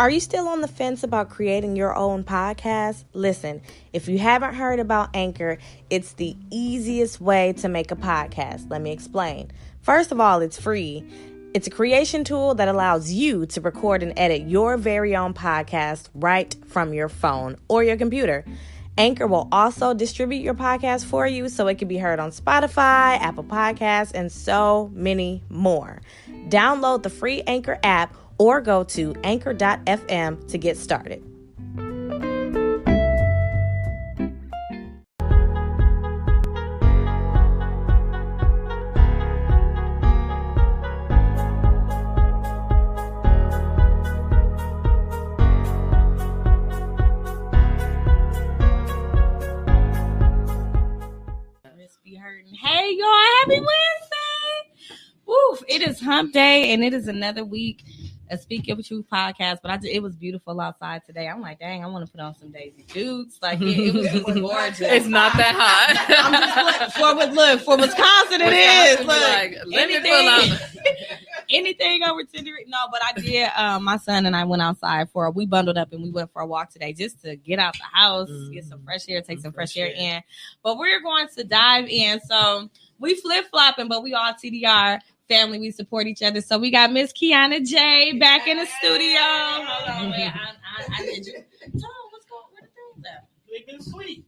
Are you still on the fence about creating your own podcast? Listen, if you haven't heard about Anchor, it's the easiest way to make a podcast. Let me explain. First of all, it's free. It's a creation tool that allows you to record and edit your very own podcast right from your phone or your computer. Anchor will also distribute your podcast for you so it can be heard on Spotify, Apple Podcasts, and so many more. Download the free Anchor app or go to anchor.fm to get started. Hey, y'all, happy Wednesday. Woof, it is hump day, and it is another week of Speak Up With You podcast, but it was beautiful outside today. I'm like, dang, I want to put on some Daisy Dukes. Like, it was gorgeous. It's not that hot. I'm just for Wisconsin, it is. Look, anything over 10 degrees. No, but I did. My son and I went outside we bundled up and we went for a walk today just to get out the house, get some fresh air, take some fresh air in. But we're going to dive in. So we flip-flopping, but we all TDR family. We support each other. So we got Miss Kiana J back in the studio. Hold on, wait. I did you. Tom, what's going on? Where the things at? They've been sweet.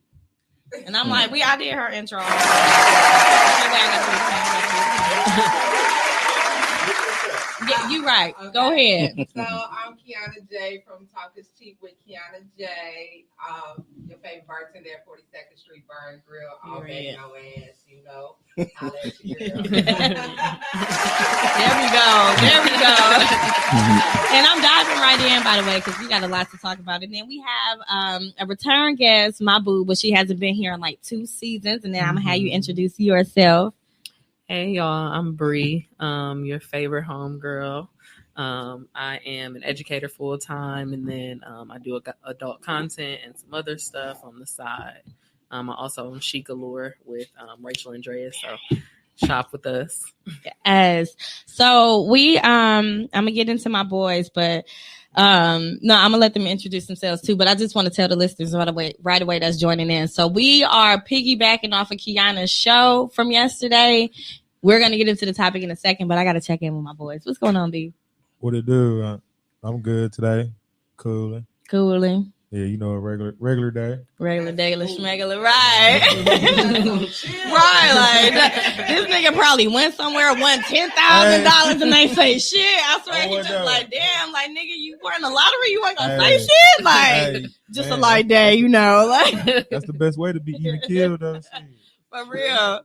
And I'm like, I did her intro. Yeah, you right. Okay. Go ahead. So I'm Kiana J from Talk is Cheap with Kiana J. Your favorite bartender at 42nd Street Bar and Grill. All back no ass, you know. Holla at your girl. There we go. And I'm diving right in, by the way, because we got a lot to talk about. And then we have a return guest, my boo, but she hasn't been here in like 2 seasons. And then I'm going to have you introduce yourself. Hey, y'all, I'm Bree, your favorite homegirl. I am an educator full time, and then I do adult content and some other stuff on the side. I'm also on Chic Allure with Rachel Andreas, so shop with us. Yes. So I'm gonna get into my boys, but no, I'm gonna let them introduce themselves too. But I just want to tell the listeners right away that's joining in. So we are piggybacking off of Kiana's show from yesterday. We're gonna get into the topic in a second, but I gotta check in with my boys. What's going on, B? What it do? I'm good today. Cooling. Yeah, you know, a regular day. Regular daily schmegular, right? Right, like this nigga probably went somewhere, won $10,000, and they say shit. I swear, he just like, damn, like nigga, you won the lottery, you ain't gonna say shit, like just a light day, you know, like that's the best way to be even killed, though. For real.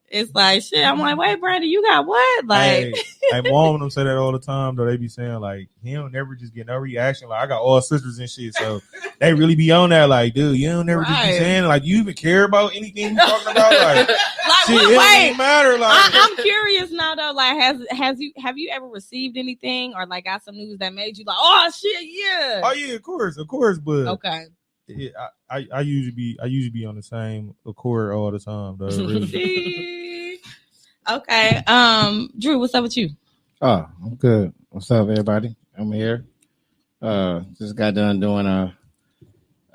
It's like, shit. I'm like, wait, Brandon, you got what? Like, hey, mom and them say that all the time, though. They be saying, like, he don't never just get no reaction. Like, I got all sisters and shit, so they really be on that. Like, dude, you don't never just be saying, like, you even care about anything you talking about? Like shit, it don't matter. Like, I'm curious now, though. Like, have you ever received anything or, like, got some news that made you like, oh, shit, yeah. Oh, yeah, of course, but. Okay. Yeah, I usually be on the same accord all the time, though. Really. Okay. Drew, what's up with you? Oh, I'm good. What's up, everybody? I'm here. Just got done doing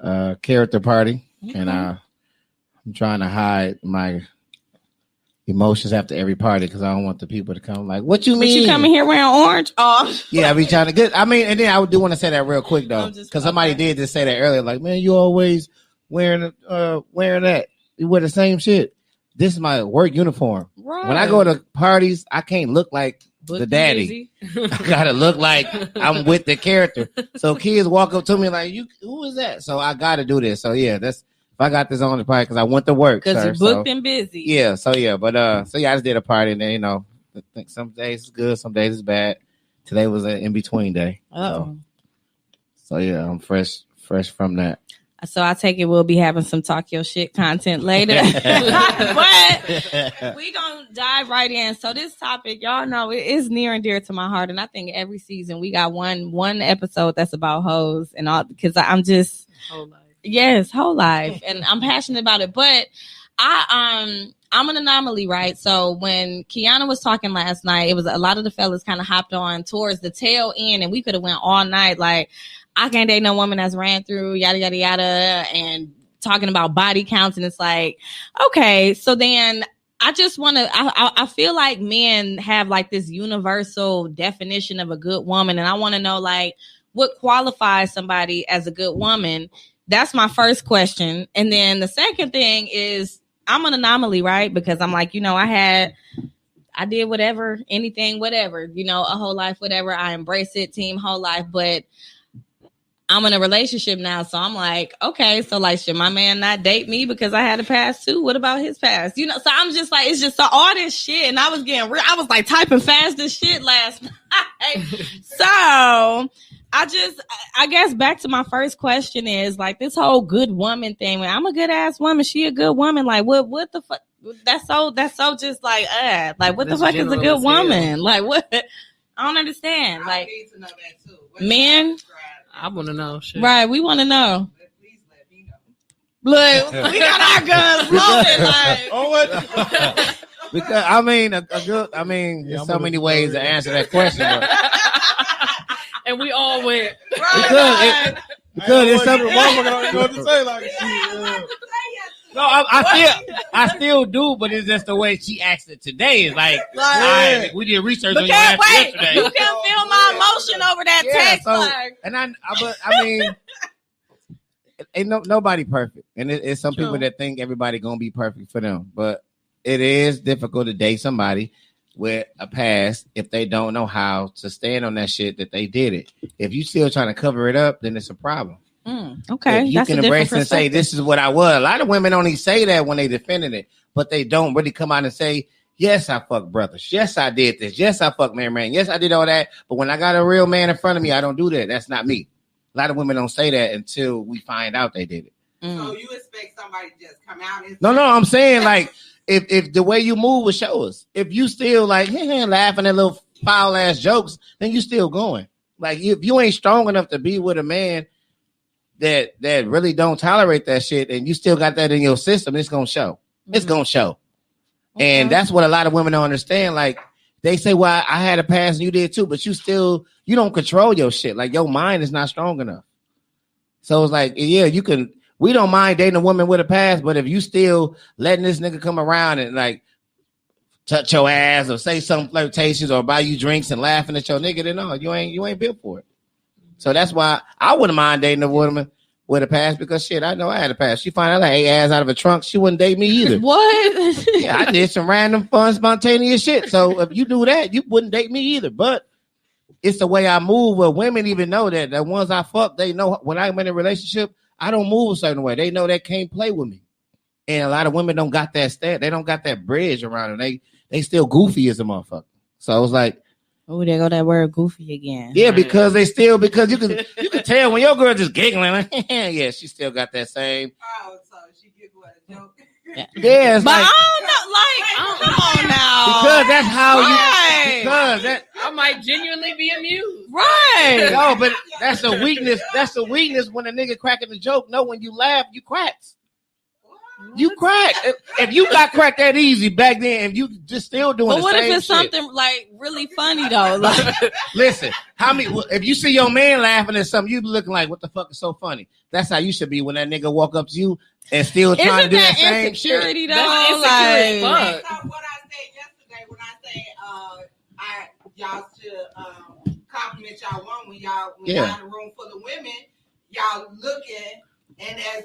a character party, and I'm trying to hide my emotions after every party because I don't want the people to come like, what you mean? But you coming here wearing orange? Oh, yeah, I be trying to get. I mean, and then I do want to say that real quick though, because somebody did just say that earlier. Like, man, you always wearing that. You wear the same shit. This is my work uniform. Right. When I go to parties, I can't look like the daddy. I gotta look like I'm with the character. So kids walk up to me like, who is that? So I gotta do this. So yeah, that's. If I got this on the party because I went to work. Because you're booked and busy. Yeah, so yeah. But I just did a party and then, you know, I think some days it's good, some days it's bad. Today was an in-between day. Oh. So yeah, I'm fresh from that. So I take it we'll be having some talk your shit content later. But we gonna dive right in. So this topic, y'all know it is near and dear to my heart. And I think every season we got one episode that's about hoes and all because I'm just whole life. Yes, whole life. And I'm passionate about it. But I'm an anomaly, right? So when Kiana was talking last night, it was a lot of the fellas kind of hopped on towards the tail end, and we could have went all night. Like, I can't date no woman that's ran through yada yada yada, and talking about body counts, and it's like, okay, so then I just want to. I feel like men have like this universal definition of a good woman, and I want to know like what qualifies somebody as a good woman. That's my first question, and then the second thing is I'm an anomaly, right? Because I'm like, I did whatever, anything, whatever, a whole life, whatever. I embrace it, team, whole life, but I'm in a relationship now, so I'm like, okay, so like, should my man not date me because I had a past too? What about his past? So I'm just like, it's just all this shit, and I was getting real. I was like typing fast as shit last night. So I guess back to my first question is like this whole good woman thing. When I'm a good ass woman, she a good woman. Like what the fuck? That's so just like what the fuck is a good woman? Like what? I don't understand. Like, I need to know that too. Men. I want to know. Shit. Right, we want to know. Please let me know. Look, we got our guns loaded. Like, what? Because I mean, there's so many ways to answer that question. But and we all went because it's something. Motherfucker don't know what to say. Like, no, I still do, but it's just the way she asked it today. Is like, we did research on your answer yesterday. You can feel my emotion over that text. So, and I mean, ain't nobody perfect, and it's some people that think everybody gonna be perfect for them, but it is difficult to date somebody with a past if they don't know how to stand on that shit that they did it. If you still trying to cover it up, then it's a problem. Okay, if you can embrace and say this is what I was. A lot of women only say that when they defending it, but they don't really come out and say, yes, I fucked brothers. Yes, I did this. Yes, I fucked man. Yes, I did all that. But when I got a real man in front of me, I don't do that. That's not me. A lot of women don't say that until we find out they did it. So you expect somebody to just come out and No, I'm saying like if the way you move will show us. If you still like laughing at little foul ass jokes, then you still going. Like if you ain't strong enough to be with a man that really don't tolerate that shit, and you still got that in your system, it's gonna show. It's gonna show. Okay. And that's what a lot of women don't understand. Like they say, well, I had a past and you did too, but you don't control your shit. Like your mind is not strong enough. So it's like, we don't mind dating a woman with a past, but if you still letting this nigga come around and like touch your ass or say some flirtations or buy you drinks and laughing at your nigga, then no, you ain't built for it. So that's why I wouldn't mind dating a woman with a past, because shit, I know I had a past. She find out I ate ass out of a trunk, she wouldn't date me either. What? Yeah, I did some random fun, spontaneous shit. So if you do that, you wouldn't date me either. But it's the way I move where women even know that the ones I fuck, they know when I'm in a relationship, I don't move a certain way. They know they can't play with me. And a lot of women don't got that stat. They don't got that bridge around them. They still goofy as a motherfucker. So it's like, oh, there go that word goofy again. Yeah, because you can tell when your girl just giggling, like, yeah, she still got that same. Oh, so she giggle at a joke. Yeah, it's but like, I don't know, come on now. Because that's how I might genuinely be amused. Right. No, but that's a weakness. That's a weakness when a nigga cracking the joke. No, when you laugh, you cracks. You crack. If you got cracked that easy back then, if you just still doing the same shit. But what if it's something like really funny though? Like, listen, if you see your man laughing at something, you be looking like, what the fuck is so funny? That's how you should be when that nigga walk up to you and still trying to do that same shit. Though? That's insecurity. Like, what I said yesterday when I said y'all should compliment y'all woman when y'all in a room full of women, y'all looking. And as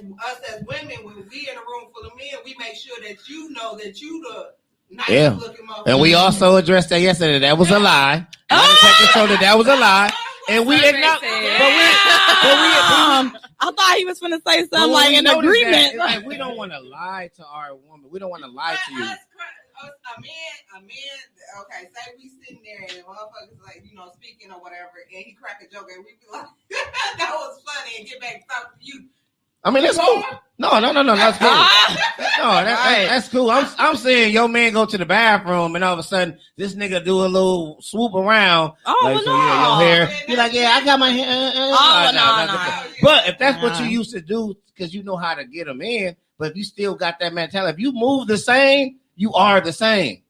women, when we in a room full of men, we make sure that you know that you the nice looking motherfucker. And we also addressed that yesterday. That was a lie. That was a lie. And we did not. I thought he was going to say something like an agreement. Like, we don't want to lie to our woman. We don't want to lie to you. A man. Okay, say we sitting there and motherfuckers like speaking or whatever, and he crack a joke, and we be like, "That was funny," and get back to talk to you. I mean, that's cool. No, that's cool. That's cool. I'm saying your man go to the bathroom and all of a sudden this nigga do a little swoop around. Oh, no. Your hair. You're like, yeah, I got my hair. No. But if that's what you used to do, because you know how to get them in, but if you still got that mentality, if you move the same, you are the same.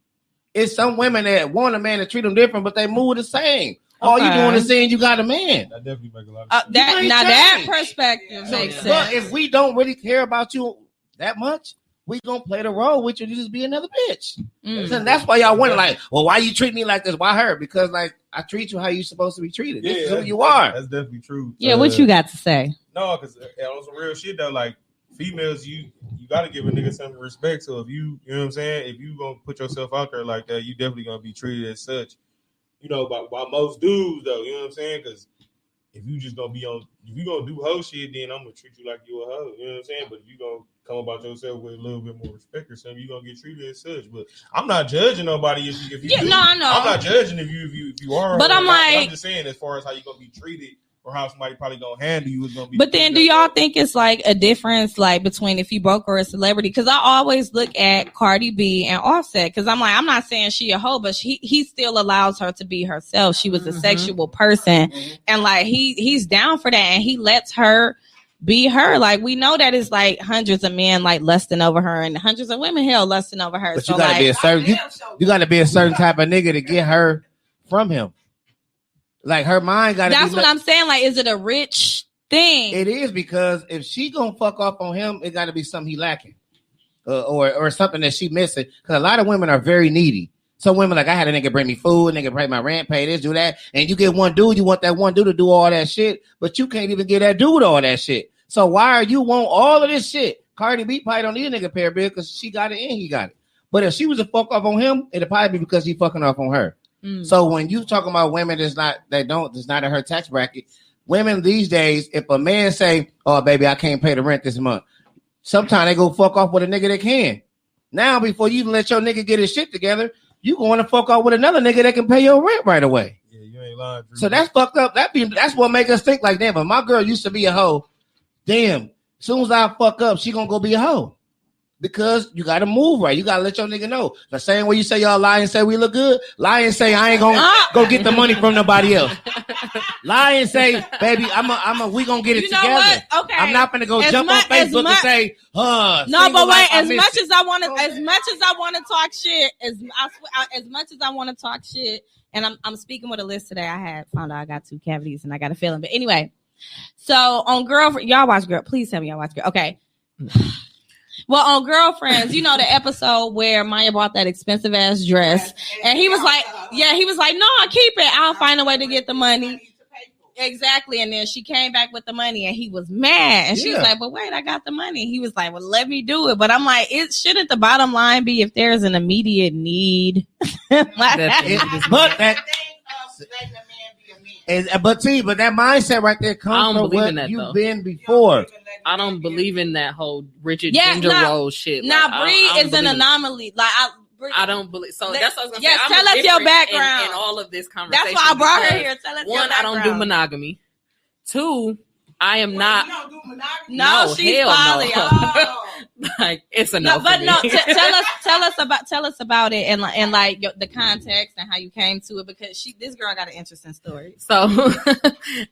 It's some women that want a man to treat them different, but they move the same. All you doing is saying you got a man. That definitely make a lot of sense. That perspective makes sense. But if we don't really care about you that much, we gonna play the role with you to just be another bitch. So that's why y'all wonder, like, well, why you treat me like this? Why her? Because like I treat you how you supposed to be treated. This is who you are. That's definitely true. Yeah, what you got to say? No, because on some real shit though, like females, you got to give a nigga some respect. So if you know what I'm saying, if you gonna put yourself out there like that, you definitely gonna be treated as such. You know, by most dudes though, you know what I'm saying? Because if you just gonna if you gonna do hoe shit, then I'm gonna treat you like you a hoe. You know what I'm saying? But if you gonna come about yourself with a little bit more respect or something, you gonna get treated as such. But I'm not judging nobody if you do. No, I know. I'm not judging if you are. But I'm just saying as far as how you gonna be treated. Or how somebody probably gonna handle you is gonna be. But then, do y'all think it's like a difference, like between if you broke or a celebrity? Because I always look at Cardi B and Offset, because I'm like, I'm not saying she a hoe, but he still allows her to be herself. She was a sexual person, and like he's down for that, and he lets her be her. Like we know that it's like hundreds of men like lusting over her, and hundreds of women lusting over her. But so you gotta be a certain you gotta be a certain type of nigga to get her from him. Like her mind got. That's what I'm saying. Like, is it a rich thing? It is, because if she gonna fuck off on him, it got to be something he lacking, or something that she missing. Because a lot of women are very needy. Some women like, I had a nigga bring me food, nigga pay my rent, pay this, do that, and you get one dude, you want that one dude to do all that shit, but you can't even get that dude all that shit. So why are you want all of this shit? Cardi B probably don't need a nigga pay her bill because she got it and he got it. But if she was to fuck off on him, it'd probably be because he fucking off on her. So when you talking about women that's not in her tax bracket, women these days, if a man say, "Oh baby, I can't pay the rent this month," sometimes they go fuck off with a nigga that can. Now, before you even let your nigga get his shit together, you going to fuck off with another nigga that can pay your rent right away. Yeah, you ain't lying. So that's fucked up. That's what make us think like, damn, but my girl used to be a hoe. Damn, as soon as I fuck up, she gonna go be a hoe. Because you gotta move right. You gotta let your nigga know. The same way you say y'all lie and say we look good, lie and say I ain't gonna go get the money from nobody else. Lie and say, baby, we gonna get it together. What? Okay. I'm not gonna go jump on Facebook and say, no, but wait, as much as I want to talk shit, as much as I want to talk shit, and I'm speaking with a list today. I had found out I got 2 cavities and I got a feeling. But anyway, so on Girlfriend, y'all watch Girl. Please tell me y'all watch Girl. Okay. Well, on Girlfriends, you know the episode where Maya bought that expensive ass dress, and he was like, no, keep it. I'll find a way to get the money. Exactly. And then she came back with the money, and he was mad. And she was like, but wait, I got the money. He was like, well, let me do it. But I'm like, shouldn't the bottom line be if there's an immediate need? But that mindset right there comes from what you've been before. I don't believe in that whole Richard Ginger roll shit. Now, Bree is an anomaly. Like I don't believe. So that's what I was gonna say. Tell us your background in all of this conversation. That's why I brought her here. Tell us your background. 1, I don't do monogamy. 2, I am not. You don't do monogamy? No, she's poly. No. Oh. Like it's enough. No, but no. Tell us about it and like the context and how you came to it, because this girl got an interesting story. So,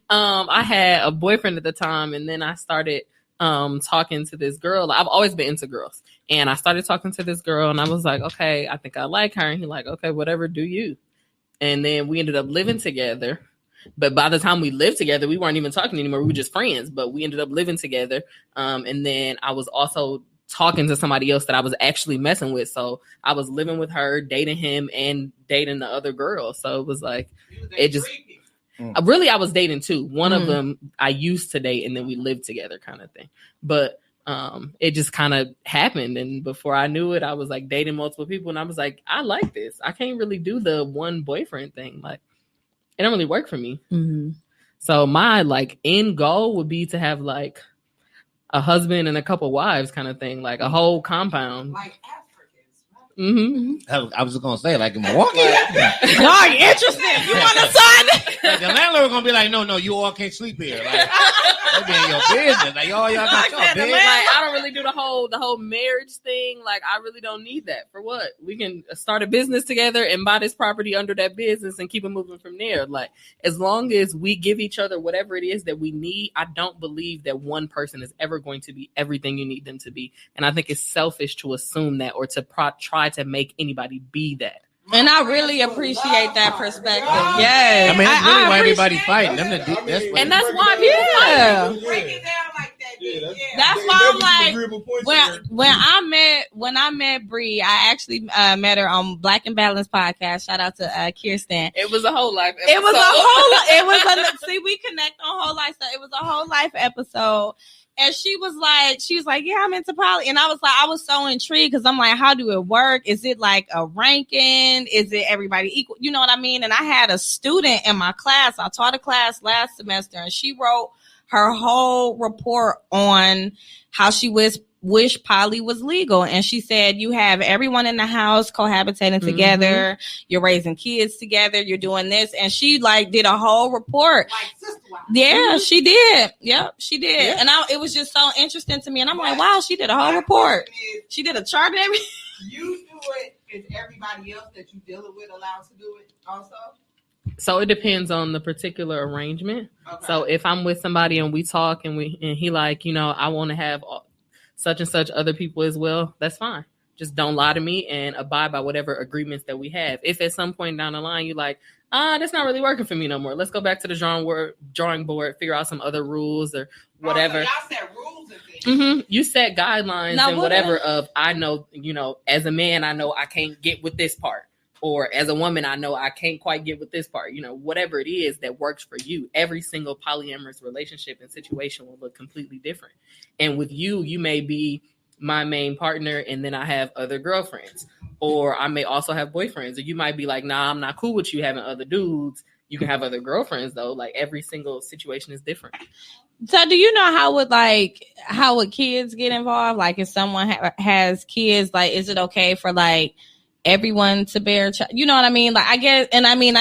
I had a boyfriend at the time, and then I started talking to this girl. I've always been into girls, and I started talking to this girl, and I was like, okay, I think I like her, and he's like, okay, whatever, do you? And then we ended up living together. But by the time we lived together, we weren't even talking anymore. We were just friends, but we ended up living together. And then I was also talking to somebody else that I was actually messing with. So I was living with her, dating him, and dating the other girl. So it was like, it just really, I was dating 2. One of them I used to date, and then we lived together kind of thing. But it just kind of happened. And before I knew it, I was like dating multiple people. And I was like, I like this. I can't really do the one boyfriend thing. Like, it don't really work for me. Mm-hmm. So my like end goal would be to have like a husband and a couple wives kind of thing, like a whole compound. Like Africans, right? Mm-hmm. I was just gonna say, like in Milwaukee. Y'all interested? You want a son? The landlord landlord gonna be like, no, you all can't sleep here. Like, that be in your business. Like, y'all got your bed. Like, I don't really do the whole marriage thing. Like, I really don't need that. For what? We can start a business together and buy this property under that business and keep it moving from there. Like, as long as we give each other whatever it is that we need, I don't believe that one person is ever going to be everything you need them to be. And I think it's selfish to assume that or to try to make anybody be that. And I really appreciate that perspective. Yes. I mean, that's really why everybody's fighting. And that's why people fight. Break it down like that. Yeah. That's why I'm like, when I met Bree, I actually met her on Black and Balanced podcast. Shout out to Kirsten. It was a whole life episode. See, we connect on whole life stuff. It was a whole life episode. And she was like, yeah, I'm into poly. And I was so intrigued because I'm like, how do it work? Is it like a ranking? Is it everybody equal? You know what I mean? And I had a student in my class. I taught a class last semester and she wrote her whole report on how she wish poly was legal. And she said, you have everyone in the house cohabitating together. You're raising kids together. You're doing this. And she did a whole report. Yeah, she did. Yep, she did. Yeah. And it was just so interesting to me. And I'm like, wow, she did a whole report. She did a chart and everything. You do it. Is everybody else that you dealing with allowed to do it also? So it depends on the particular arrangement. Okay. So if I'm with somebody and we talk and he I want to have such and such other people as well, that's fine. Just don't lie to me and abide by whatever agreements that we have. If at some point down the line you're like, that's not really working for me no more. Let's go back to the drawing board, figure out some other rules or whatever. So y'all set rules and things. You set guidelines and whatever of, I know, as a man, I know I can't get with this part. Or as a woman, I know I can't quite get with this part. Whatever it is that works for you. Every single polyamorous relationship and situation will look completely different. And with you may be my main partner and then I have other girlfriends. Or I may also have boyfriends. Or you might be like, nah, I'm not cool with you having other dudes. You can have other girlfriends though. Like every single situation is different. So do you know how would kids get involved? Like if someone has kids, is it okay for everyone to bear you know what I mean? I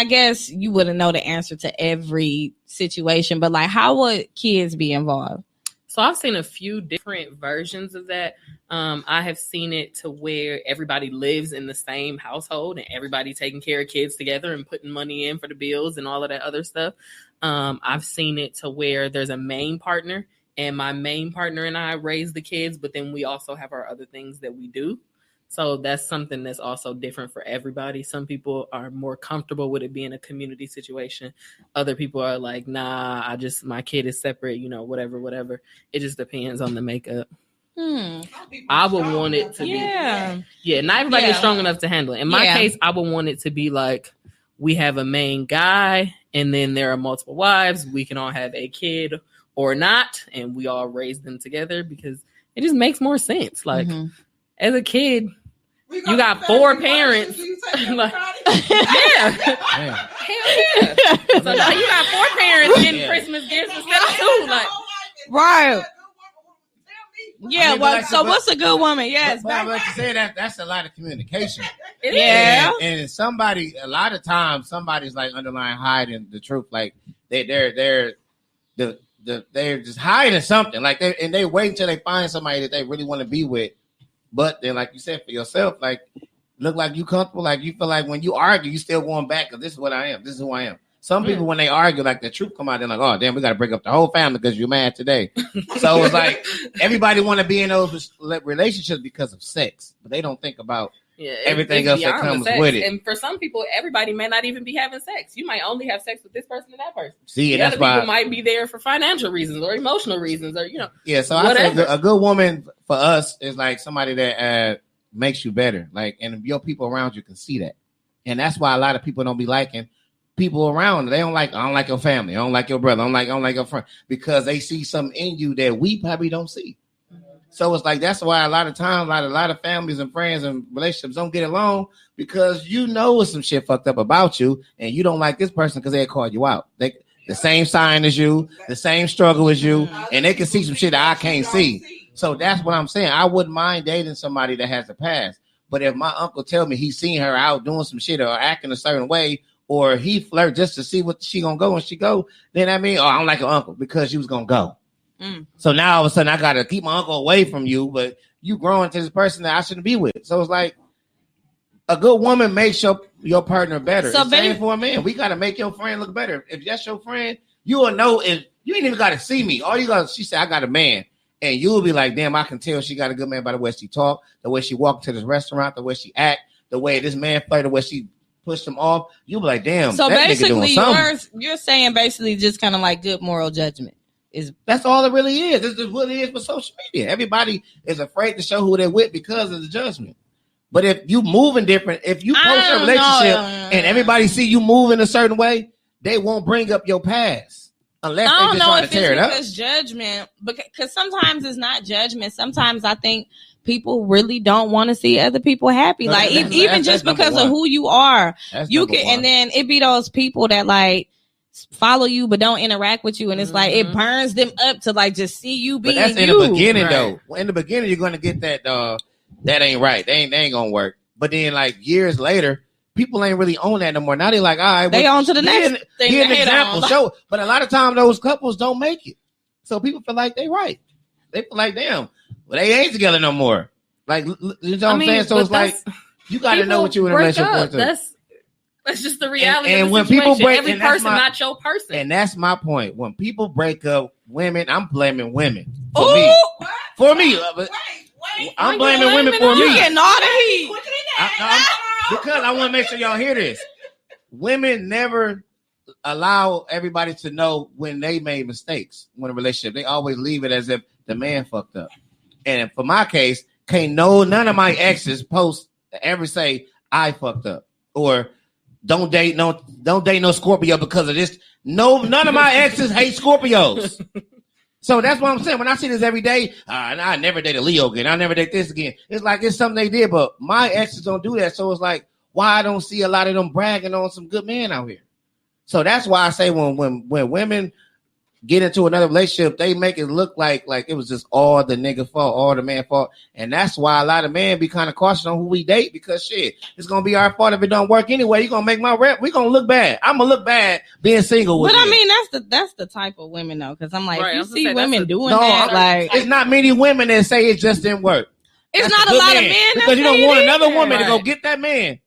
guess you wouldn't know the answer to every situation, but how would kids be involved? So I've seen a few different versions of that. I have seen it to where everybody lives in the same household and everybody taking care of kids together and putting money in for the bills and all of that other stuff. I've seen it to where there's a main partner and my main partner and I raise the kids, but then we also have our other things that we do. So that's something that's also different for everybody. Some people are more comfortable with it being a community situation. Other people are like, nah, my kid is separate, whatever. It just depends on the makeup. I would want it to be. Yeah, not everybody is strong enough to handle it. In my case, I would want it to be we have a main guy and then there are multiple wives. We can all have a kid or not. And we all raise them together because it just makes more sense. As a kid, you got 4 parents. Hell yeah. So now you got 4 parents getting Christmas gifts instead of 2. Right. Yeah. What's a good woman? Yes. But I'm about to say that's a lot of communication. Yeah. And a lot of times, somebody's underlying hiding the truth. They're just hiding something. They wait until they find somebody that they really want to be with. But then, like you said, for yourself, look like you comfortable, you feel like when you argue, you still going back because this is what I am. This is who I am. Some people, when they argue, the truth come out, they're like, oh, damn, we got to break up the whole family because you're mad today. So it's everybody want to be in those relationships because of sex, but they don't think about everything else that comes with it. And for some people, everybody may not even be having sex. You might only have sex with this person and that person. See, the that's other why people might be there for financial reasons or emotional reasons or Yeah, so whatever. I think a good woman for us is somebody that makes you better. And your people around you can see that. And that's why a lot of people don't be liking people around. They don't I don't like your family. I don't like your brother. I don't like your friend. Because they see something in you that we probably don't see. So it's that's why a lot of times, a lot of families and friends and relationships don't get along because it's some shit fucked up about you and you don't like this person because they called you out. The same sign as you, the same struggle as you, and they can see some shit that I can't see. So that's what I'm saying. I wouldn't mind dating somebody that has a past. But if my uncle tell me he's seen her out doing some shit or acting a certain way or he flirt just to see what she gonna go when she go, then I mean, oh, I don't like your uncle because she was gonna go. So now all of a sudden I gotta keep my uncle away from you, but you growing to this person that I shouldn't be with. So it's like a good woman makes your partner better. So same for a man. We gotta make your friend look better. If that's your friend, you will know if you ain't even gotta see me. All you got, she said, I got a man. And you'll be like, damn, I can tell she got a good man by the way she talk, the way she walk to this restaurant, the way she act, the way this man play, the way she pushed him off. You'll be like, damn. So that basically, you're saying basically just kind of like good moral judgment. That's all it really is. This is what it is for social media. Everybody is afraid to show who they're with because of the judgment. But if you moving different, if you post a relationship and everybody see you move in a certain way, they won't bring up your past unless they just trying to tear it up. Because judgment, because sometimes it's not judgment. Sometimes I think people really don't want to see other people happy. No, like even just because of who you are, you can, and then it be those people that like follow you but don't interact with you, and it's like it burns them up to like just see you being. But that's in the beginning though. In the beginning, you're gonna get that. That ain't right. They ain't gonna work. But then like years later, people ain't really on that no more. Now they like, all right, they on to the next thing. Here's an example. Show, but a lot of times those couples don't make it. So people feel like they right. They feel like, damn, well, they ain't together no more. Like, you know what I'm saying? So it's like you got to know what you in a relationship with. That's just the reality. And of the when situation. people break, every person, not your person. And that's my point. When people break up, women, I'm blaming women for me. For me, I'm blaming women for me. You getting all the heat because I want to make sure y'all hear this. Women never allow everybody to know when they made mistakes when a relationship. They always leave it as if the man fucked up. And for my case, none of my exes post ever say I fucked up or don't date no Scorpio because of this. No, none of my exes hate Scorpios. So that's what I'm saying. When I see this every day, I never date a Leo again. I never date this again. It's like it's something they did, but my exes don't do that. So it's like, why I don't see a lot of them bragging on some good men out here. So that's why I say when women get into another relationship, they make it look like it was just all the nigga fault, all the man fault. And that's why a lot of men be kind of cautious on who we date because shit, it's going to be our fault if it don't work anyway. You're going to make my rep. We're going to look bad. I'm going to look bad being single with But you. I mean, that's the type of women though. Cause I'm like, you see women doing that. Like, it's not many women that say it just didn't work. It's not a lot of men because you don't want another woman to go get that man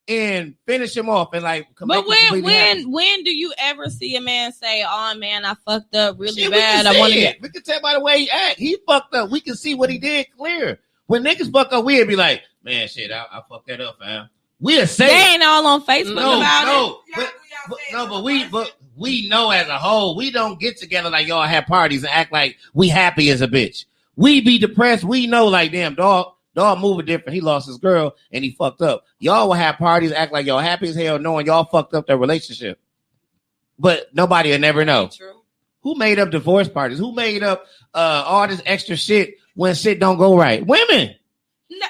and finish him off and like. But when do you ever see a man say, "Oh man, I fucked up really bad. I want to get." We can tell by the way he act. He fucked up. We can see what he did clear. When niggas fuck up, we'd be like, "Man, shit, I fucked that up, fam." We'll say they ain't all on Facebook about it. But we know as a whole, we don't get together like y'all have parties and act like we happy as a bitch. We be depressed. We know like damn dog moving different. He lost his girl and he fucked up. Y'all will have parties, act like y'all happy as hell, knowing y'all fucked up their relationship. But nobody will never know. True. Who made up divorce parties? Who made up all this extra shit when shit don't go right? Women.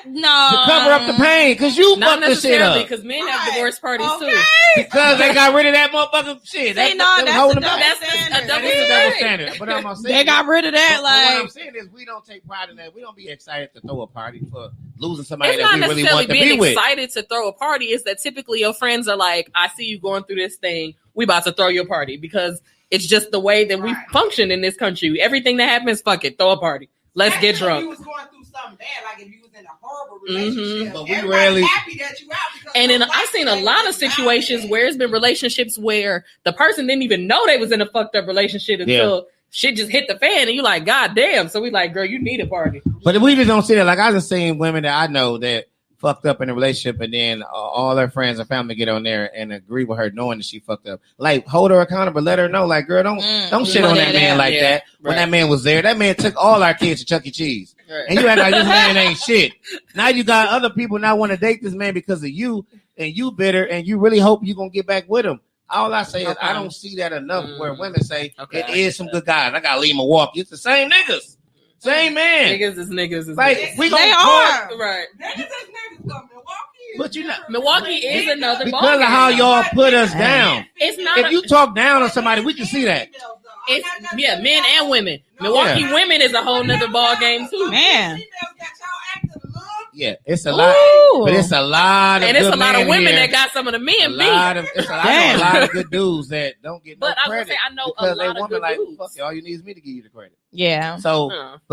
No. To cover up the pain, because you fucked the shit up. Because men have divorce parties too. Because they got rid of that motherfucking shit. That's a double standard. But I'm saying they got rid of that. What I'm saying is we don't take pride in that. We don't be excited to throw a party for losing somebody that we really want to be with. It's not necessarily being excited to throw a party. It's that typically your friends are like, I see you going through this thing. We about to throw your party because it's just the way that we function in this country. Everything that happens, fuck it, throw a party. Let's get drunk. If you was going through something bad, like if you was in a horrible relationship, but we rarely happy that you out. And then I've seen a lot of situations where it's been relationships where the person didn't even know they was in a fucked up relationship until shit just hit the fan, and you like, God damn. So we like, girl, you need a party. But we just don't see that. Like I just seen women that I know that fucked up in a relationship, and then all her friends and family get on there and agree with her knowing that she fucked up. Like hold her accountable, let her know, like, girl, don't shit on that man like that. When that man was there, that man took all our kids to Chuck E. Cheese. Right. And you act like this man ain't shit. Now you got other people now want to date this man because of you, and you bitter, and you really hope you gonna get back with him. All I say is I don't see that enough where women say it is some good guys. I gotta leave Milwaukee. It's the same niggas. Same man. Niggas is like niggas. We gonna right. Niggas is niggas from Milwaukee. But you know, Milwaukee is another because ball of how y'all put us down. It's not if you talk down on somebody, we can see that. It's men and women. Milwaukee women is a whole nother ball game too. Man. Yeah, it's a lot, but it's a lot of and it's a lot of women here. that got some of the men beat. I know a lot of good dudes that don't get no But I was credit. gonna say, I know because a lot they of woman good like, dudes. fuck you, all you need is me to give you the credit. Yeah. So,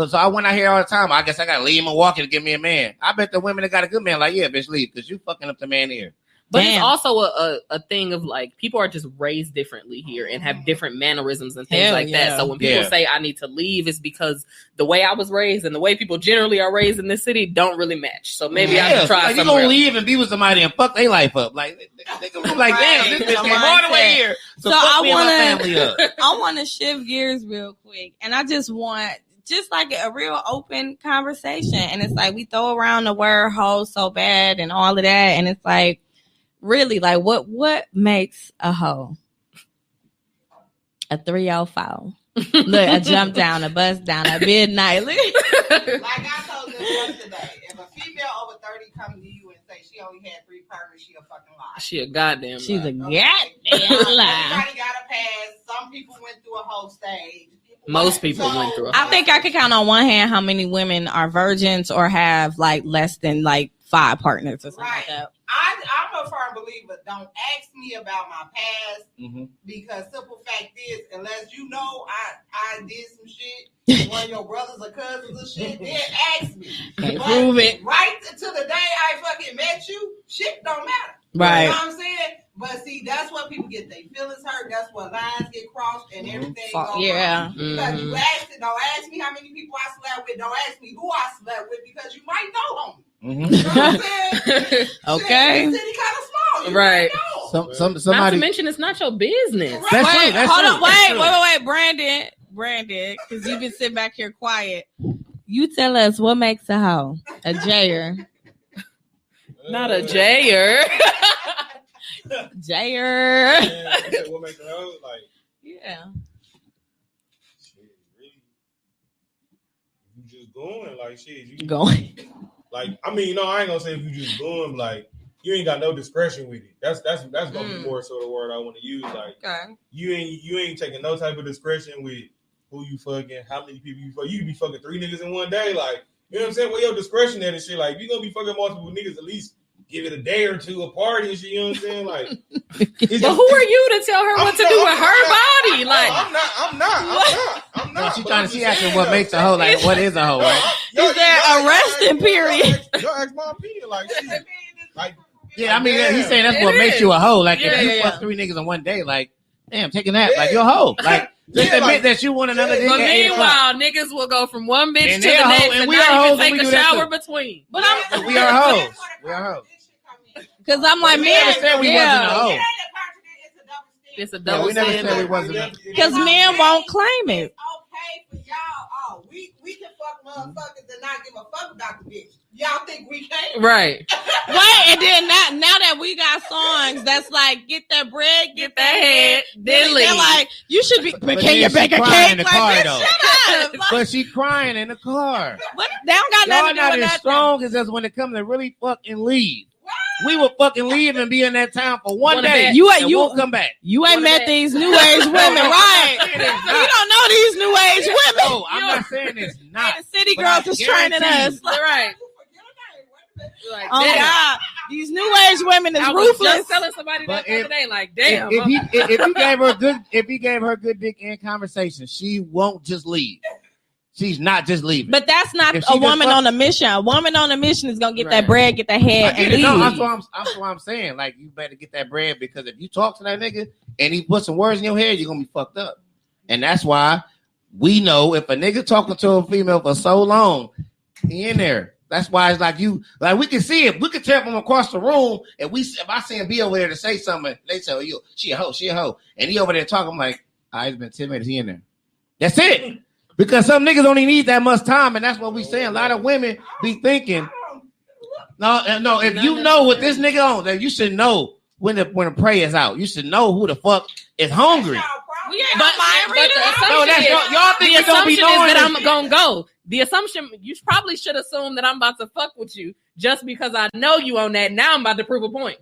so I went out here all the time. I guess I gotta leave Milwaukee to give me a man. I bet the women that got a good man, like, yeah, bitch, leave because you fucking up the man here. But it's also a thing of like people are just raised differently here and have different mannerisms and things like that. So when people say I need to leave, it's because the way I was raised and the way people generally are raised in this city don't really match. So maybe I should try like, somewhere. You gonna leave and be with somebody and fuck their life up? Like they gonna be like, damn, this bitch came all the way here. So fuck me and my family up. I want to shift gears real quick, and I just want. Just like a real open conversation. And it's like we throw around the word hoe so bad and all of that. And it's like, really, like what makes a hoe? A 305. Look, I jumped down, a bust down, a midnight. Like I told this yesterday, if a female over 30 comes to you and say she only had 3 partners, she a fucking lie. She a goddamn She's lie. a goddamn lie. Everybody got a pass. Some people went through a whole stage. Most people went through. I think I could count on one hand how many women are virgins or have like less than like 5 partners or something like that. I'm a firm believer. Don't ask me about my past because simple fact is, unless you know I did some shit, one of your brothers or cousins or shit, then ask me. Can't prove it. Right to the day I fucking met you, shit don't matter. Right. You know what I'm saying? But see, that's what people get their feelings hurt. That's what lines get crossed and everything goes wrong. Because you don't ask me how many people I slept with. Don't ask me who I slept with because you might know them. You know what I'm saying? Okay. The city kind of small. Right. Somebody. Not to mention, it's not your business. That's Wait, true. hold on. Wait, Brandon, because you've been sitting back here quiet. You tell us what makes a hoe, a jayer. Not a jayer. Jayer. What makes a hoe? Like, Yeah. shit, really? You just going like shit. You Going. Like, I mean, I ain't gonna say if you just going like you ain't got no discretion with it. That's gonna be more so the word I want to use. Like, you ain't taking no type of discretion with who you fucking, how many people you fuck. You could be fucking 3 niggas in one day. Like, you know what I'm saying? Where your discretion at and shit. Like, if you gonna be fucking multiple niggas, at least give it a day or two a party and shit. You know what I'm saying? Like, but who are you to tell her what to do with her body? Like, I'm not. No, she trying to see after what makes a hoe. Like, what is a hoe? Right? Is there a resting period? Y'all ask my opinion. Like, yeah, I mean, he's saying that's what makes you a hoe. Like, if you fuck 3 niggas in one day, like, damn, take a nap. Like, you're a hoe. Like, just admit that you want another nigga. But meanwhile, niggas will go from one bitch and to the next and we not are even take a shower between. But we are hoes. We are hoes. Because I'm like, we never said we wasn't a hoe. It's a double we never standard. said we wasn't. Because men won't claim it. It's okay for y'all. Oh, we can fuck motherfuckers and not give a fuck about the bitch. Y'all think we can't? Right. Right, and then now that we got songs that's like, get that bread, get that head, then they're like, you should be, But can you then bake she a crying cake? in the Like, car, bitch, though. shut up. Like, But she crying in the car. what? They don't got Y'all nothing to do not with as that. strong as us when it comes to really fucking leave. We will fucking leave and be in that town for one day. You won't come back. You ain't met these new age women, right? You don't know these new age women. No, I'm not saying it's not. The city But girls I is training guarantee us. Right. Like, oh God, these new age women is I was ruthless. just telling somebody that the other day, like, damn. If he gave her good dick and conversation, she won't just leave. She's not just leaving. But that's not a woman on a mission. A woman on a mission is gonna get that bread, get that head, and leave. No, that's what I'm saying. Like, you better get that bread because if you talk to that nigga and he put some words in your head, you're gonna be fucked up. And that's why we know if a nigga talking to a female for so long, he in there. That's why it's like we can see it. We can tell from across the room. If I see him be over there to say something, they say, "Oh, she a hoe," and he over there talking. I'm like, it's been 10 minutes. He in there. That's it. Because some niggas don't even need that much time, and that's what we saying. A lot of women be thinking, no. If you know what this nigga on, then you should know when the prey is out. You should know who the fuck is hungry. But the assumption y'all think it's gonna be knowing that I'm gonna go. The assumption you probably should assume that I'm about to fuck with you just because I know you on that. Now I'm about to prove a point.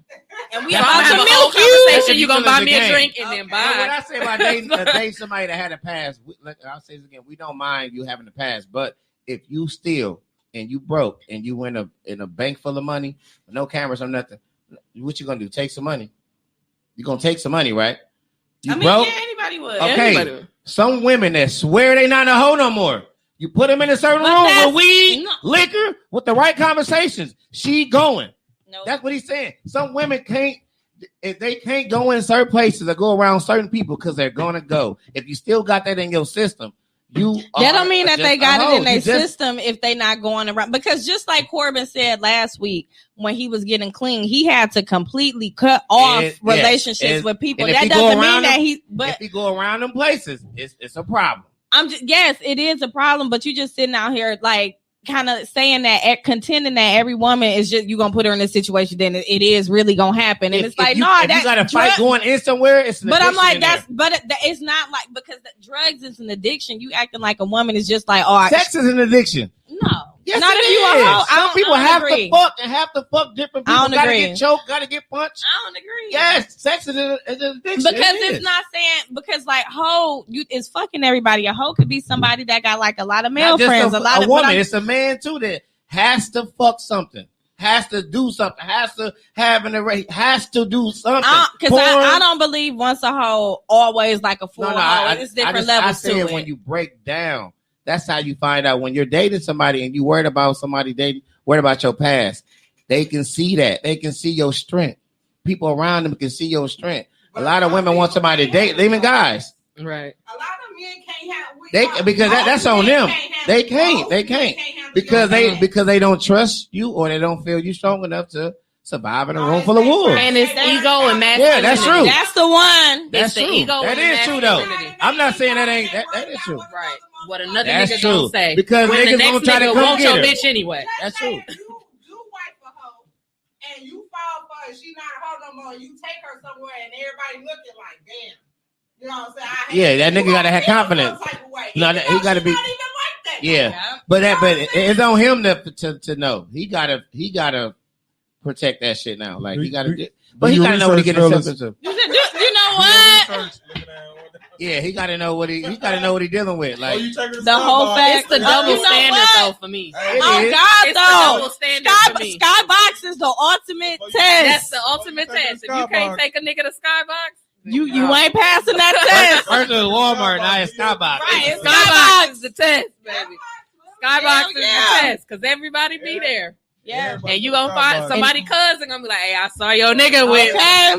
And we about to have a whole conversation. You gonna buy me a drink and then buy. What I say about dating somebody that had a past, I'll say this again. We don't mind you having a past, but if you still and you broke and you in a bank full of money, no cameras or nothing, what you gonna do? Take some money. You're gonna take some money, right? You broke? Yeah, anybody would. Okay. Anybody would. Some women that swear they not a hoe no more. You put them in a certain room with weed, liquor, with the right conversations. She going. Nope. That's what he's saying. Some women can't, if they can't go in certain places or go around certain people because they're gonna go. If you still got that in your system, that don't mean that they got it in their system system if they not going around. Because just like Corbin said last week when he was getting clean, he had to completely cut off relationships with people. That doesn't mean that if he go around them places, it's a problem. Yes, it is a problem. But you just sitting out here like kind of saying that, contending that every woman is just you gonna put her in a situation, then it is really gonna happen. And it's like, no, that you got a fight going in somewhere. It's an but I'm like but it's not like because drugs is an addiction. You acting like a woman is just like sex is an addiction. No, yes, not if you a hoe. Some people have to fuck different people. Gotta get choked, gotta get punched. I don't agree. Yes, sex is an addiction. Because it's not saying because like hoe is fucking everybody. A hoe could be somebody that got like a lot of male friends, a lot of woman. It's a man too that has to fuck something. Has to do something. Has to have an array. Has to do something. Because I don't believe once a hoe always like a full hoe. It's different levels to it. When you break down, that's how you find out when you're dating somebody and you worried about somebody dating, worried about your past. They can see that. They can see your strength. People around them can see your strength. A lot of women want somebody to date, even guys. Right. A lot of men can't have. Because that's on them. They can't because they don't trust you or they don't feel you strong enough to survive in a room full of wolves. And it's ego and masculinity. Yeah, that's true. That's the one. That's the true. Ego that is true though. I'm not saying that is true. Right. What another that's nigga true. gonna say because when niggas the next gonna try nigga to come want get your her. bitch anyway. That's true. You wife a hoe and you fall for her. She not a hoe no more. You take her somewhere and everybody looking like, damn. You know what I'm saying? That nigga gotta have confidence. No, he gotta be. But it's on him to know. He gotta protect that shit now. Like he gotta, but he gotta know what he getting himself into. You know what? Yeah, he gotta know what he gotta know what he dealing with. Like the whole fact, it's the double standard though for me. Oh God, it's the double standard for me. Skybox is the ultimate test. That's the ultimate test. If you can't take a nigga to Skybox. You ain't passing that test. First of Walmart, now it's Skybox. Right, Skybox is the test, baby. Skybox is the test because everybody be there. Yeah, and you gonna find somebody cousin gonna be like, "Hey, I saw your nigga with." Okay.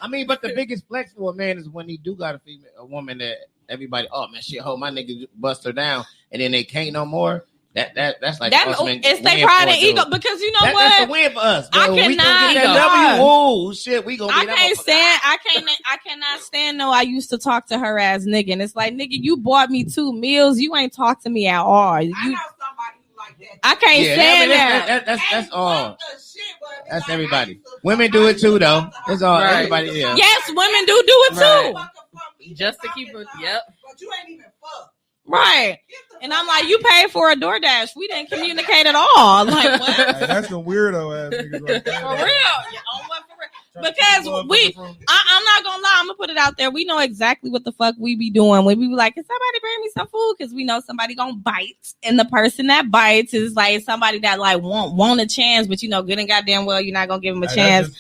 I mean, but the biggest flex for a man is when he do got a woman that everybody, oh man, shit, hold my nigga bust her down, and then they can't no more. That's like it's their pride and ego because you know what? That's a win for us. I cannot. We gonna get that W. Whoa, shit, we gonna. I cannot stand. No, I used to talk to her as nigga, and it's like nigga, you bought me 2 meals. You ain't talk to me at all. I know somebody who like that. I can't stand that. That's all. That's everybody. Women do it too, though. It's all everybody. Yeah. Yes, women do it too. Just to keep it. Yep. But you ain't even fuck. Right. And I'm like, you paid for a DoorDash. We didn't communicate at all. Like, what? Hey, that's some weirdo ass niggas right there. For real. Because I'm not gonna lie, I'm gonna put it out there. We know exactly what the fuck we be doing when we be like, can somebody bring me some food? Because we know somebody gonna bite, and the person that bites is like somebody that like want a chance, but you know good and goddamn well you're not gonna give them a chance.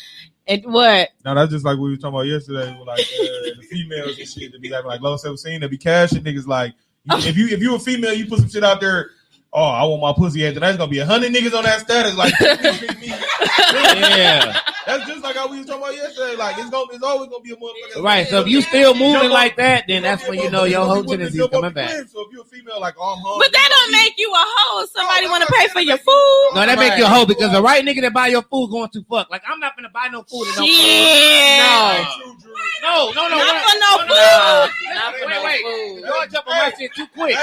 What? No, that's just like we were talking about yesterday with like the females and shit to be like Low 17 to be cashing niggas like if you a female you put some shit out there. Oh, I want my pussy after that's gonna be 100 niggas on that status. Like, yeah, that's just like how we was talking about yesterday. Like, it's always gonna be a motherfucker. Right. So if you still moving like that, then that's when you know your whole tendency is coming back. So if you're a female, like, oh, but that don't make you a hoe. Somebody want to pay for your food. No, that make you a hoe because the right nigga that buy your food going to fuck. Like, I'm not gonna buy no food. No. Not for no food. Wait. Y'all jump on my shit too quick.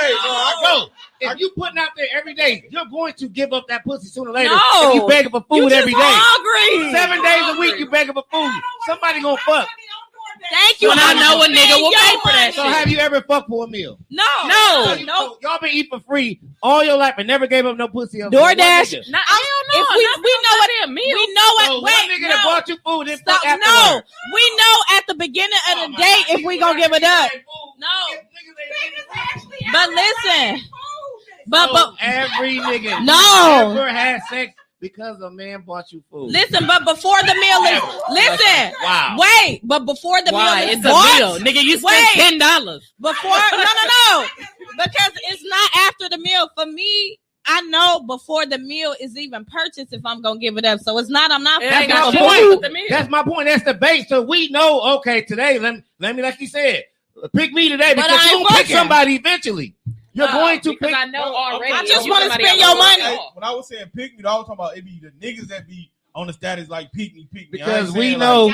Bro, if you putting out there every day, you're going to give up that pussy sooner or later. No. If you begging for food every day. Hungry. 7 days a week, you begging for food. Somebody gonna fuck. Thank you. When I know a nigga will pay for that So shit. have you ever fucked for a meal? No. Y'all been eating for free all your life and never gave up no pussy. DoorDash. We know it. We know it. So one nigga that bought you food, then fuck afterwards. No, we know at the beginning of the day if we gonna give it up. No. But listen. But every nigga no ever had sex because a man bought you food. Listen, but before the meal is wow. Wait, but before the meal is it's bought, a meal, nigga. You spent $10 before. No, because it's not after the meal. For me, I know before the meal is even purchased if I'm gonna give it up. So it's not. I'm not. That's my point. That's my point. That's the bait. So we know. Okay, today, let me like you said, pick me today because you're gonna pick somebody eventually. You're going to pick. I know already. I just want to spend your money. When I was saying pick me, I was talking about it be the niggas that be on the status like pick me. Because we know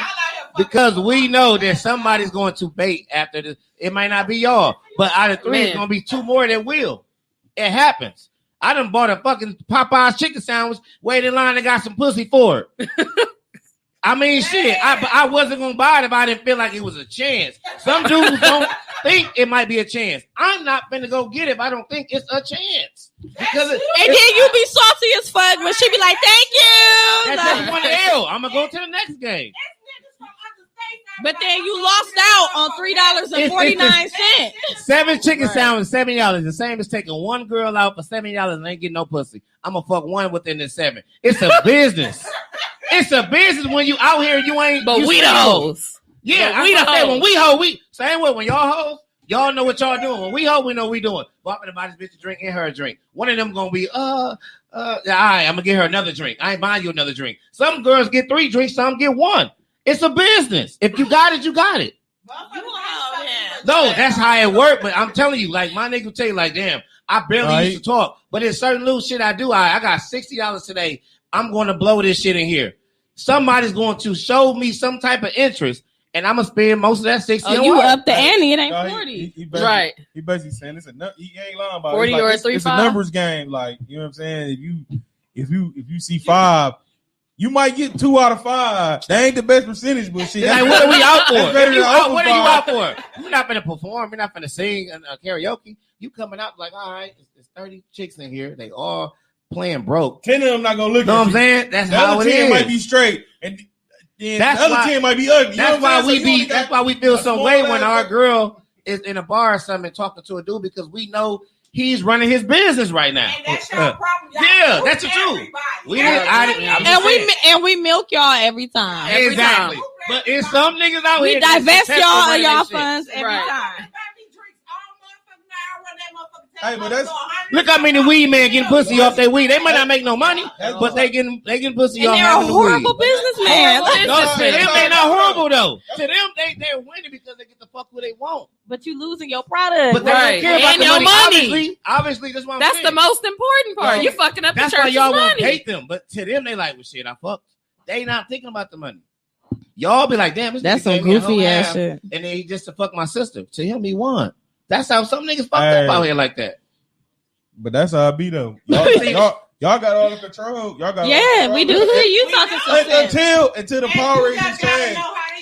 that somebody's going to bait after this. It might not be y'all, but out of 3, it's gonna be 2 more that will. It happens. I done bought a fucking Popeye's chicken sandwich, waited in line and got some pussy for it. I mean, shit. I wasn't gonna buy it if I didn't feel like it was a chance. Some dudes don't think it might be a chance. I'm not finna go get it if I don't think it's a chance. Because and then you be salty as fuck when she be like, "Thank you." That's just 1 L. I'm gonna go to the next game. But then you lost out on $3.49. 7 chicken sandwiches, $7. The same as taking 1 girl out for $7 and ain't getting no pussy. I'm gonna fuck 1 within the 7. It's a business. It's a business when you out here. You ain't. But we the hoes. Yeah, we the hoes. When we hoe, we same way. When y'all hoes, y'all know what y'all doing. When we hoe, we know what we doing. Well, I'm gonna buy this bitch a drink and her a drink. One of them gonna be all right, I'm gonna get her another drink. I ain't buying you another drink. Some girls get 3 drinks, some get 1. It's a business. If you got it, you got it. No, that's how it works. But I'm telling you, like my nigga will tell you, like, damn, I barely used to talk. But there's certain little shit I do. I got $60 today. I'm going to blow this shit in here. Somebody's going to show me some type of interest, and I'm gonna spend most of that 60. Oh, you up the ante? It ain't 40. He right. He basically saying it's he ain't lying about 40 it. or it's 3 it's a numbers game. Like, you know what I'm saying? If you see 5, you might get 2 out of 5. That ain't the best percentage, but shit. Like, what are we out for? What are you out for? You're not gonna perform. You're not gonna sing karaoke. You coming out like, all right, it's 30 chicks in here. They all playing broke. 10 of them not gonna look. You know what I'm saying? That's the how other it 10 is. Might be straight, and then that's the other why, 10 might be ugly. That's why we feel some way when our girl is in a bar or something talking to a dude because we know he's running his business right now. And that's your problem. Yeah, that's the truth. We milk y'all every time. Exactly. But it's some niggas out here. We divest y'all of y'all funds every time. Hey, but that's look how many weed men getting pussy off their weed. They might not make no money, but they getting pussy off having the horrible weed. businessman. No, to them they not horrible though. To them they're winning because they get the fuck who they want. But you losing your product, but they don't care about and the your money. Obviously, that's what I'm saying. The most important part. You fucking up the church's money. That's why y'all won't hate them. But to them, they like, well, shit, I fucked. They not thinking about the money. Y'all be like, damn, this that's some goofy ass shit. And then he just to fuck my sister. To him, he won. That's how some niggas fucked up out here like that. But that's how I be though. Y'all got all the control. Y'all got we do. You talking until the power is exchanged.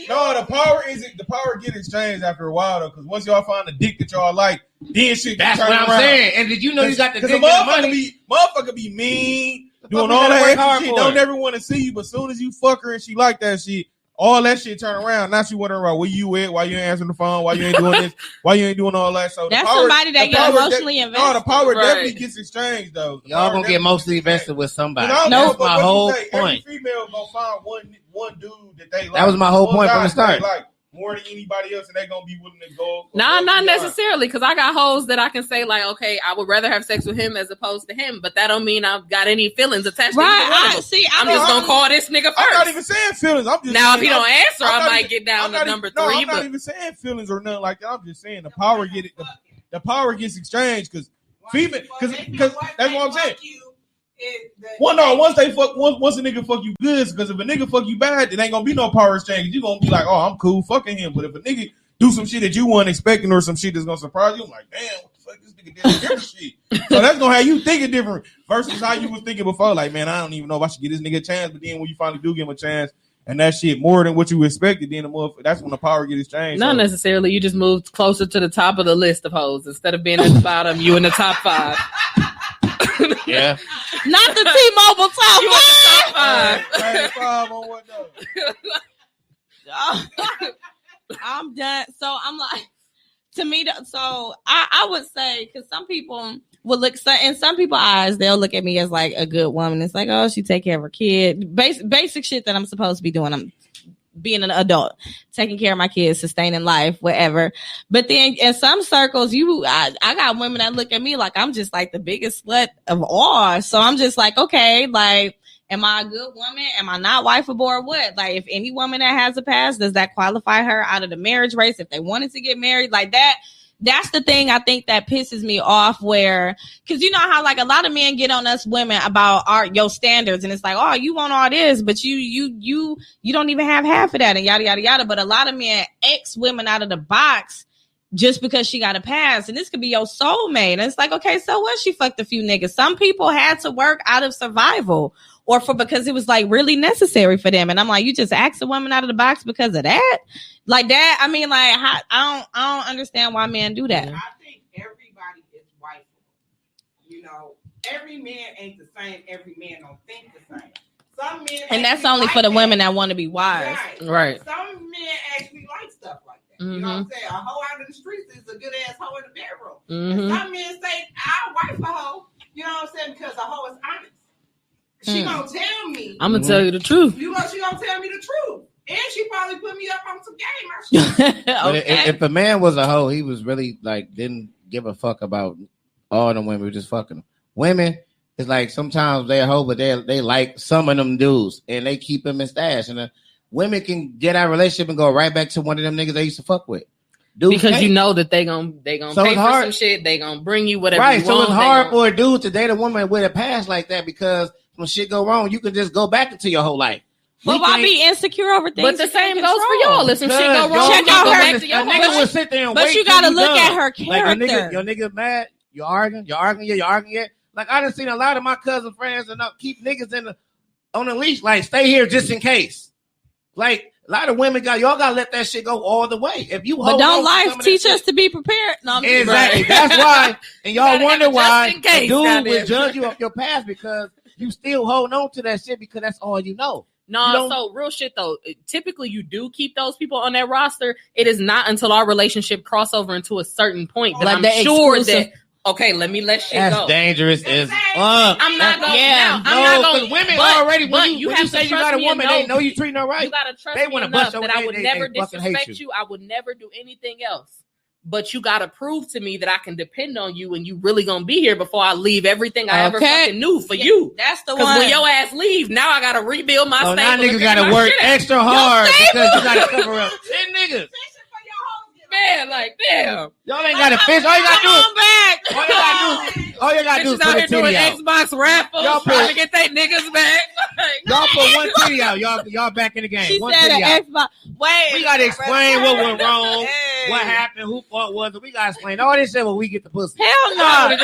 No, the power get exchanged after a while though. Because once y'all find the dick that y'all like, then shit. That's what I'm saying. And did you know you got the dick and the money? Motherfucker be mean, doing all that extra shit. Don't ever want to see you, but as soon as you fuck her and she like that shit, all that shit turn around. Now she wondering about where you at, why you ain't answering the phone, why you ain't doing this, why you ain't doing all that. So that's somebody that get emotionally invested. No, the power definitely gets exchanged though. Y'all gonna get mostly invested with somebody. That's my whole point. Every female gonna find one dude that they like. That was my whole point from the start. Like more than anybody else, and they gonna be willing to go. Nah, not necessarily, because I got hoes that I can say like, okay, I would rather have sex with him as opposed to him, but that don't mean I've got any feelings attached. Right? I'm just gonna call this nigga first. I'm not even saying feelings. I'm just now if he don't answer, I might get down to number 3. I'm not even saying feelings or nothing like that. I'm just saying the power the power gets exchanged because female because that's what I'm saying. Once a nigga fuck you good, because if a nigga fuck you bad, it ain't gonna be no power exchange. You gonna be like, oh, I'm cool fucking him. But if a nigga do some shit that you weren't expecting or some shit that's gonna surprise you, I'm like, damn, what the fuck, this nigga did different shit. So that's gonna have you thinking different versus how you was thinking before. Like, man, I don't even know if I should give this nigga a chance. But then when you finally do give him a chance, and that shit more than what you expected, then that's when the power gets exchanged. Not necessarily. You just moved closer to the top of the list of hoes instead of being at the bottom. You in the top 5. Yeah. Not the T-Mobile top 5. You at the top 5. 5 on what though? I'm done. So I'm like, to me, so I would say, because some people will look, in some people's eyes, they'll look at me as like a good woman. It's like, oh, she take care of her kid, basic shit that I'm supposed to be doing. I'm being an adult, taking care of my kids, sustaining life, whatever. But then in some circles, I got women that look at me like I'm just like the biggest slut of all. So I'm just like, okay, like, am I a good woman? Am I not wifeable or what? Like, if any woman that has a past, does that qualify her out of the marriage race if they wanted to get married? Like that. That's the thing I think that pisses me off, where, because you know how like a lot of men get on us women about your standards, and it's like, oh, you want all this, but you don't even have half of that, and yada yada yada. But a lot of men X women out of the box just because she got a pass, and this could be your soulmate. And it's like, okay, so what? She fucked a few niggas. Some people had to work out of survival, or because it was like really necessary for them. And I'm like, you just asked a woman out of the box because of that? Like that? I mean, like, I don't understand why men do that. I think everybody is wifeable. You know, every man ain't the same. Every man don't think the same. Some men, and that's only for the women that want to be wise. Right. Some men actually like stuff like that. You know what I'm saying? A hoe out in the streets is a good ass hoe in the bedroom. And some men say, I'll wife a hoe. You know what I'm saying? Because a hoe is honest. She gonna tell me. I'm gonna tell you the truth. She gonna tell me the truth. And she probably put me up on some game. But if a man was a hoe, he was really like didn't give a fuck about all the women, were just fucking them. Women, it's like sometimes they're a hoe, but they like some of them dudes and they keep them in stash. And women can get out of a relationship and go right back to one of them niggas they used to fuck with. Dudes because can't. You know that they gonna so pay for some shit. They gonna bring you whatever. Right. You want. So it's hard for a dude to date a woman with a past like that, because when shit go wrong, you can just go back into your whole life. But why be insecure over things? But the same goes for y'all. If some shit go wrong, check out her. Nigga will sit there and wait. But you gotta look at her character. Like your nigga mad. You arguing. Like I done seen a lot of my cousin friends and keep niggas on the leash. Like stay here just in case. Like a lot of women y'all gotta let that shit go all the way. If you but don't life teach us to be prepared? No, I'm exactly. Right. That's why. And y'all wonder why a dude would judge you off your past because you still holding on to that shit because that's all you know. No, so real shit though. Typically, you do keep those people on that roster. It is not until our relationship crossover into a certain point that like I'm sure that okay, let shit that's go. Dangerous as fuck. I'm not going. Yeah, I'm not going. Women already. When you say you got a woman, they know you treating her right. You gotta trust me enough that I would never disrespect you. I would never do anything else. But you gotta prove to me that I can depend on you and you really gonna be here before I leave everything I ever fucking knew for you. That's the one. Because when your ass leave, now I gotta rebuild my stable. Now niggas gotta work extra hard because you gotta cover up 10 niggas. Man, like damn, y'all ain't gotta fish. All you gotta do. All you gotta do is put a titty out. Xbox raffles. Y'all trying to get that niggas back. Y'all put one titty out. Y'all back in the game. She one said titty out. Xbox. Wait, we gotta explain what went wrong, what happened, who fault was it. We gotta explain all this shit when we get the pussy. Hell no,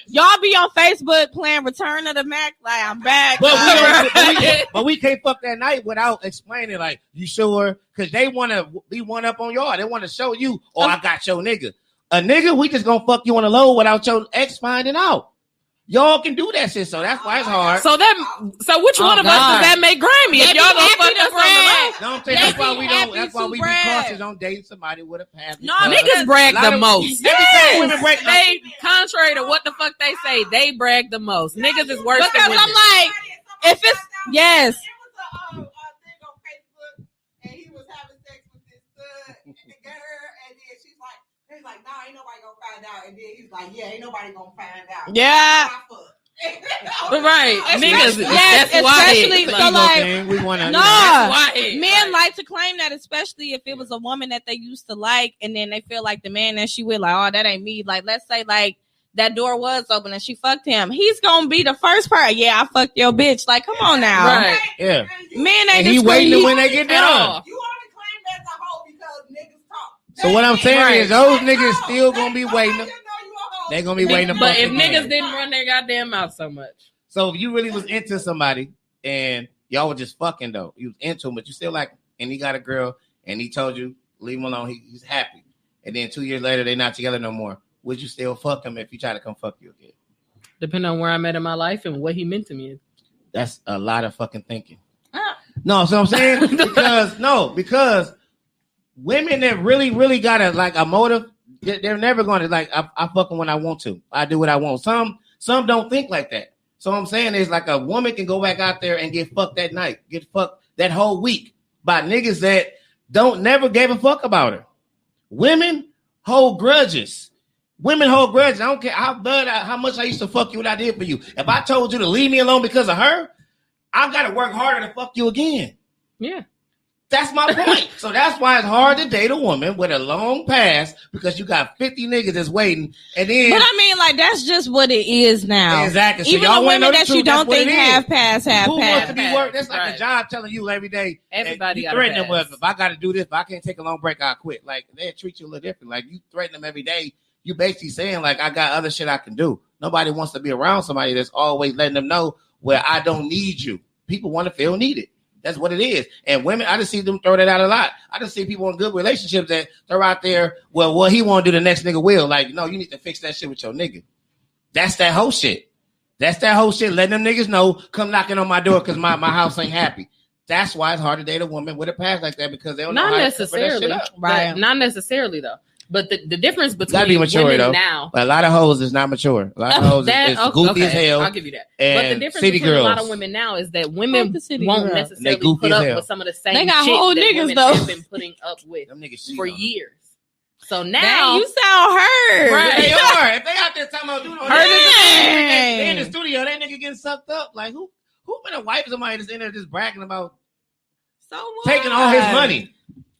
y'all be on Facebook playing Return of the Mac. Like I'm back. But we can't fuck that night without explaining. Like you sure? Because they want to be one up on y'all. They want to show you, I got your nigga. A nigga, we just gonna fuck you on the low without your ex finding out. Y'all can do that shit, so that's why it's hard. So which one of us does that make grimy? If y'all gonna fuck us on the low? No, I'm saying that's why we don't. That's why we be cautious on dating somebody with a past. No, niggas brag the most. Women brag. They contrary to what the fuck they say, they brag the most. Niggas is worse than women. I'm like, if it's yes. Like, no, ain't nobody gonna find out. And then he's like, yeah, ain't nobody gonna find out. Yeah. Right. Niggas, yes, that's especially why so like we wanna men like to claim that, especially if it was a woman that they used to like, and then they feel like the man that she with, like, oh, that ain't me. Like, let's say like that door was open and she fucked him. He's gonna be the first part. Yeah, I fucked your bitch. Like, come on now. Right. Yeah. Men ain't. And he waiting when they get done. You only claim that's a hoe because niggas talk. So what I'm saying is those niggas still gonna be waiting. They gonna be waiting. But if niggas didn't run their goddamn mouth so much. So if you really was into somebody and y'all were just fucking though, you was into him, but you still like him, and he got a girl and he told you leave him alone, he's happy, and then 2 years later they're not together no more. Would you still fuck him if he tried to come fuck you again? Depending on where I'm at in my life and what he meant to me. That's a lot of fucking thinking. No, so I'm saying because women that really got a motive, they're never going to I fuck them when I want to. I do what I want. Some don't think like that. So what I'm saying is like a woman can go back out there and get fucked that night, get fucked that whole week by niggas that don't never gave a fuck about her. Women hold grudges. Women hold grudges. I don't care how much I used to fuck you, what I did for you. If I told you to leave me alone because of her, I've got to work harder to fuck you again. Yeah. That's my point. So that's why it's hard to date a woman with a long past because you got 50 niggas that's waiting. And then, but I mean, like, that's just what it is now. Exactly. So even the women that you don't think have passed. Who wants to be worked? That's like a job telling you every day. Everybody got threaten them with, if I got to do this, if I can't take a long break, I'll quit. Like, they treat you a little different. Like, you threaten them every day. You basically saying, like, I got other shit I can do. Nobody wants to be around somebody that's always letting them know where I don't need you. People want to feel needed. That's what it is. And women, I just see them throw that out a lot. I just see people in good relationships that they're out there, well, what he want to do, the next nigga will. Like, no, you need to fix that shit with your nigga. That's that whole shit. That's that whole shit. Letting them niggas know, come knocking on my door because my house ain't happy. That's why it's hard to date a woman with a past like that because they don't know how to put that shit up. Right. Not necessarily, though. But the difference between be mature, women though. Now, a lot of hoes is not mature. A lot of hoes is goofy as hell. I'll give you that. But the difference between a lot of women now is that women won't necessarily put up with some of the same they got shit whole that niggas women though have been putting up with for years. So now dang, you sound hurt. Right. They are. If they out there talking about doing they in the studio, that nigga getting sucked up. Like who been a wife somebody that's in there just bragging about taking all his money?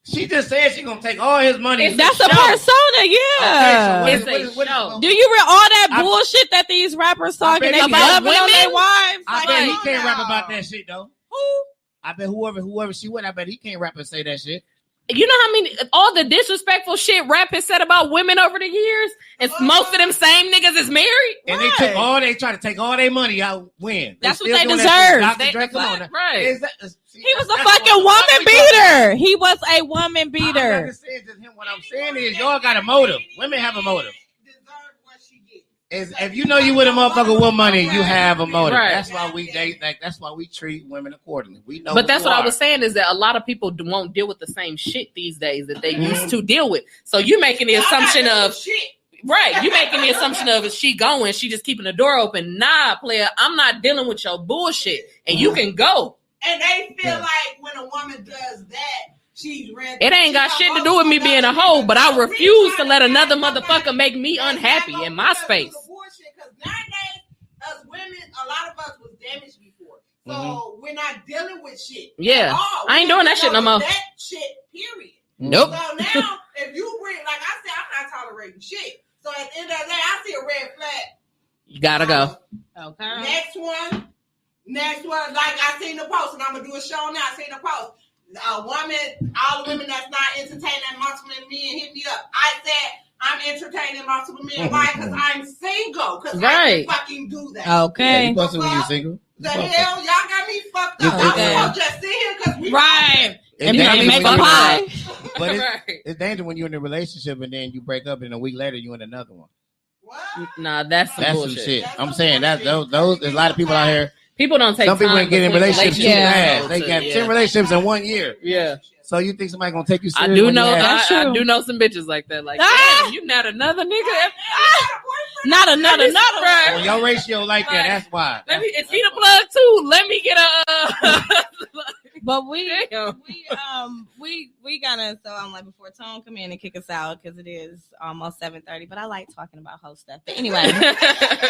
She just said she's gonna take all his money. That's a persona, yeah. Okay, so do you read all that bullshit that these rappers talking? They be loving on their wives. I bet he can't rap about that shit though. Who? I bet whoever she with, I bet he can't rap and say that shit. You know how many all the disrespectful shit rap has said about women over the years, and most of them same niggas is married, and they try to take all their money out. When that's what they deserve. Right? He was a fucking woman beater. He was a woman beater. What I'm saying is, y'all got a motive. Women have a motive. If you know you with a motherfucker with money, you have a motive. Right. That's why we date. Like that's why we treat women accordingly. We know. But that's what I was saying is that a lot of people won't deal with the same shit these days that they used to deal with. So you making the assumption of right. You making the assumption of is she going? She just keeping the door open? Nah, player. I'm not dealing with your bullshit, and you can go. And they feel like when a woman does that. It ain't got shit to do with me being a hoe, but I refuse to let another motherfucker make me unhappy in my space. Because nowadays, us women, a lot of us was damaged before. So we're not dealing with shit. Yeah. I ain't doing that shit no more. That shit, period. Nope. So now, if you bring, like I said, I'm not tolerating shit. So at the end of the day, I see a red flag. You gotta go. Okay. Next one, like I seen the post, and I'm going to do a show now. I seen the post. A woman, all the women that's not entertaining multiple men hit me up. I said I'm entertaining multiple men. Why? Because I'm single. Because I can fucking do that. Okay. Yeah, you busting when you're single. The hell, y'all got me fucked up. I'm just sit here because we right. And make a pie. But it's dangerous when you're in a relationship and then you break up and a week later you in another one. What? Nah, that's some shit. I'm saying that those there's a lot of people out here. People don't take some people ain't getting in relationships too fast. They got 10 relationships in 1 year. Yeah. So you think somebody gonna take you serious? I do know. I do know some bitches like that. Like, damn, you not another nigga. Not another. Well, your ratio like that. That's why. Is he the plug too? Let me get a. But we gonna. So I'm like, before Tone come in and kick us out because it is almost 7:30. But I like talking about whole stuff. But anyway,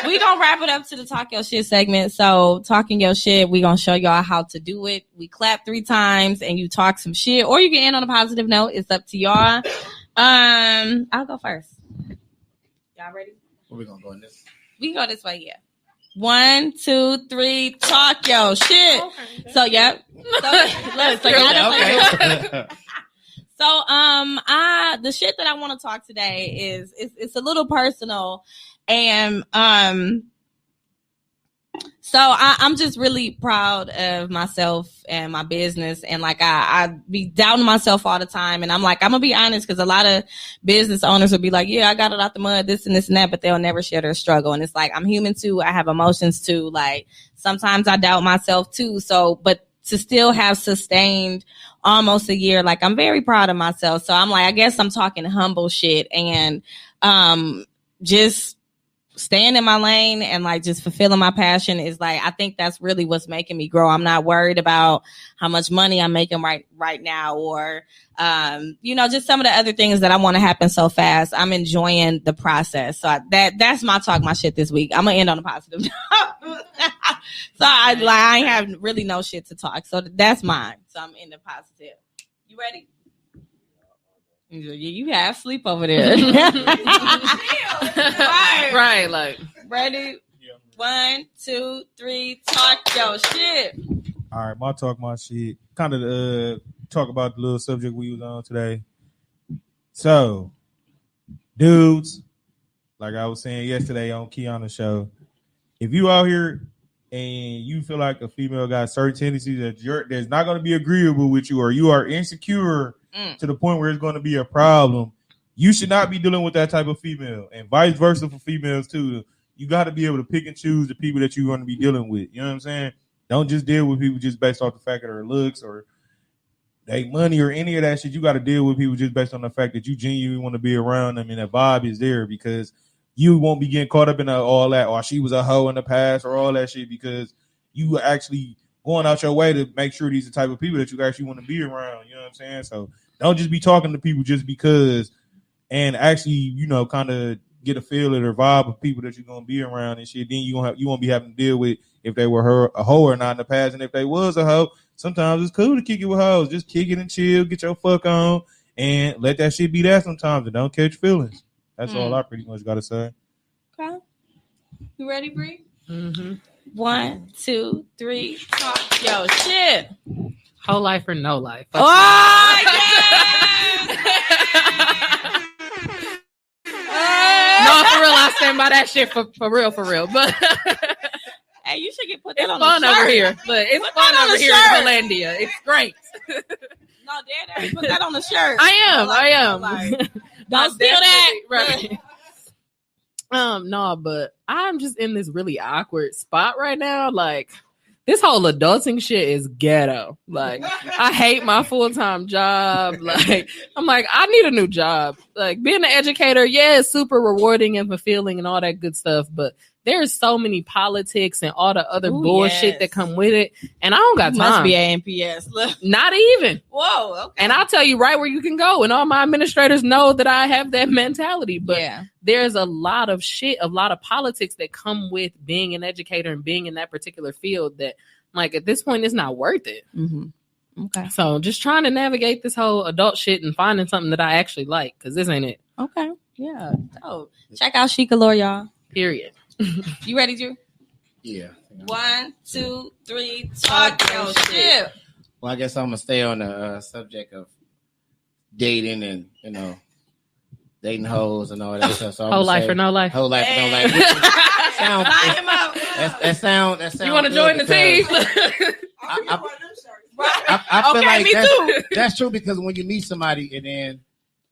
we gonna wrap it up to the Talk Your Shit segment. So talking your shit, we gonna show y'all how to do it. We clap 3 times and you talk some shit, or you can end on a positive note. It's up to y'all. I'll go first. Y'all ready? Where we gonna go in this? We can go this way, yeah. 1, 2, 3, talk your shit. Okay. So, yep. So the shit that I want to talk today is it's a little personal, and so I'm just really proud of myself and my business, and like I be doubting myself all the time, and I'm like, I'm gonna be honest, because a lot of business owners will be like, yeah, I got it out the mud, this and this and that, but they'll never share their struggle. And it's like, I'm human too, I have emotions too, like sometimes I doubt myself too. So but to still have sustained almost a year. Like, I'm very proud of myself. So I'm like, I guess I'm talking humble shit and just staying in my lane and like just fulfilling my passion is like, I think that's really what's making me grow. I'm not worried about how much money I'm making right now or, just some of the other things that I want to happen so fast. I'm enjoying the process. So that's my talk, my shit this week. I'm gonna end on a positive note. So I ain't have really no shit to talk. So that's mine. So I'm in the positive. You ready? You have sleep over there. right, like ready? 1, 2, 3, talk your shit. All right, my talk, my shit. Kind of talk about the little subject we was on today. So, dudes, like I was saying yesterday on Kiana's show, if you out here and you feel like a female got certain tendencies that's not going to be agreeable with you, or you are insecure to the point where it's going to be a problem, you should not be dealing with that type of female, and vice versa for females too. You got to be able to pick and choose the people that you're going to be dealing with. You know what I'm saying? Don't just deal with people just based off the fact of their looks or their money or any of that shit. You got to deal with people just based on the fact that you genuinely want to be around them and that vibe is there, because you won't be getting caught up in all that, or she was a hoe in the past or all that shit, because you actually going out your way to make sure these are the type of people that you actually want to be around. You know what I'm saying? So don't just be talking to people just because, and actually, kind of get a feel of their vibe of people that you're going to be around and shit. Then you won't be having to deal with if they were a hoe or not in the past. And if they was a hoe, sometimes it's cool to kick it with hoes. Just kick it and chill, get your fuck on, and let that shit be that sometimes, and don't catch feelings. That's all I pretty much got to say. Okay. You ready, Bree? Mm-hmm. 1, 2, 3, talk your shit. Whole life or no life. Oh, yeah! No, for real, I stand by that shit for real. But hey, you should put that it's on fun the shirt. over here. Look, it's fun over here in Hollandia. It's great. No, Dad, put that on the shirt. I am. Don't steal that. Right. No, but I'm just in this really awkward spot right now. Like, this whole adulting shit is ghetto. Like, I hate my full-time job. Like, I'm like, I need a new job. Like, being an educator, yeah, it's super rewarding and fulfilling and all that good stuff, but there's so many politics and all the other bullshit that come with it, and I don't got time. Must be ANPS. Not even. Whoa. Okay. And I'll tell you right where you can go, and all my administrators know that I have that mentality. But there's a lot of shit, a lot of politics that come with being an educator and being in that particular field that, like, at this point, it's not worth it. Mm-hmm. Okay. So just trying to navigate this whole adult shit and finding something that I actually like, because this ain't it. Okay. Yeah. Oh, check out Chic Allure, y'all. Period. You ready, Drew? Yeah. 1, 2, 3, talk your shit. Well, I guess I'm gonna stay on the subject of dating and dating hoes and all that stuff. So whole life or no life. Whole life or no life. That sound. You want to join the team? I feel like me too. That's true, because when you meet somebody and then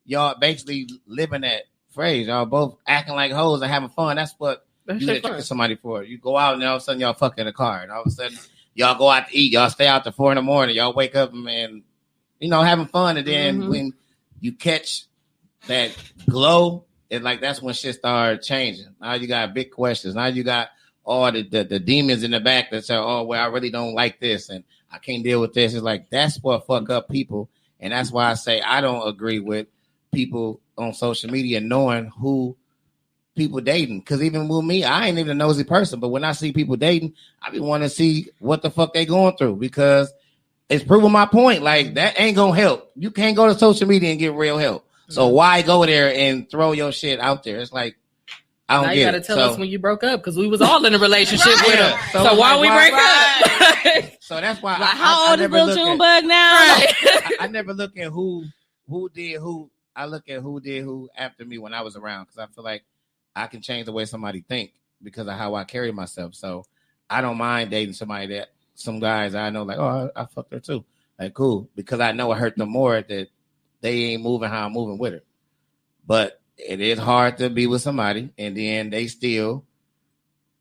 y'all basically living that phrase, y'all both acting like hoes and having fun. That's what you attract somebody for. You go out and all of a sudden y'all fuck in a car, and all of a sudden y'all go out to eat. Y'all stay out till 4 a.m. Y'all wake up and having fun, and then when you catch that glow, it's like that's when shit started changing. Now you got big questions. Now you got all the demons in the back that say, "Oh, well, I really don't like this, and I can't deal with this." It's like that's what fuck up people, and that's why I say I don't agree with people on social media knowing who people dating, because even with me, I ain't even a nosy person, but when I see people dating, I be wanting to see what the fuck they going through, because it's proving my point. Like, that ain't gonna help. You can't go to social media and get real help. So why go there and throw your shit out there? It's like, I don't now get you gotta it. tell us when you broke up, because we was all in a relationship with him. So So why we break Right. up? So that's why Like, how old is Lil Junebug now? I never look at who did who. I look at who did who after me when I was around, because I feel like I can change the way somebody think because of how I carry myself. So I don't mind dating somebody that some guys I know, like, oh, I fucked her too. Like, cool, because I know it hurt them more that they ain't moving how I'm moving with her. But it is hard to be with somebody and then they still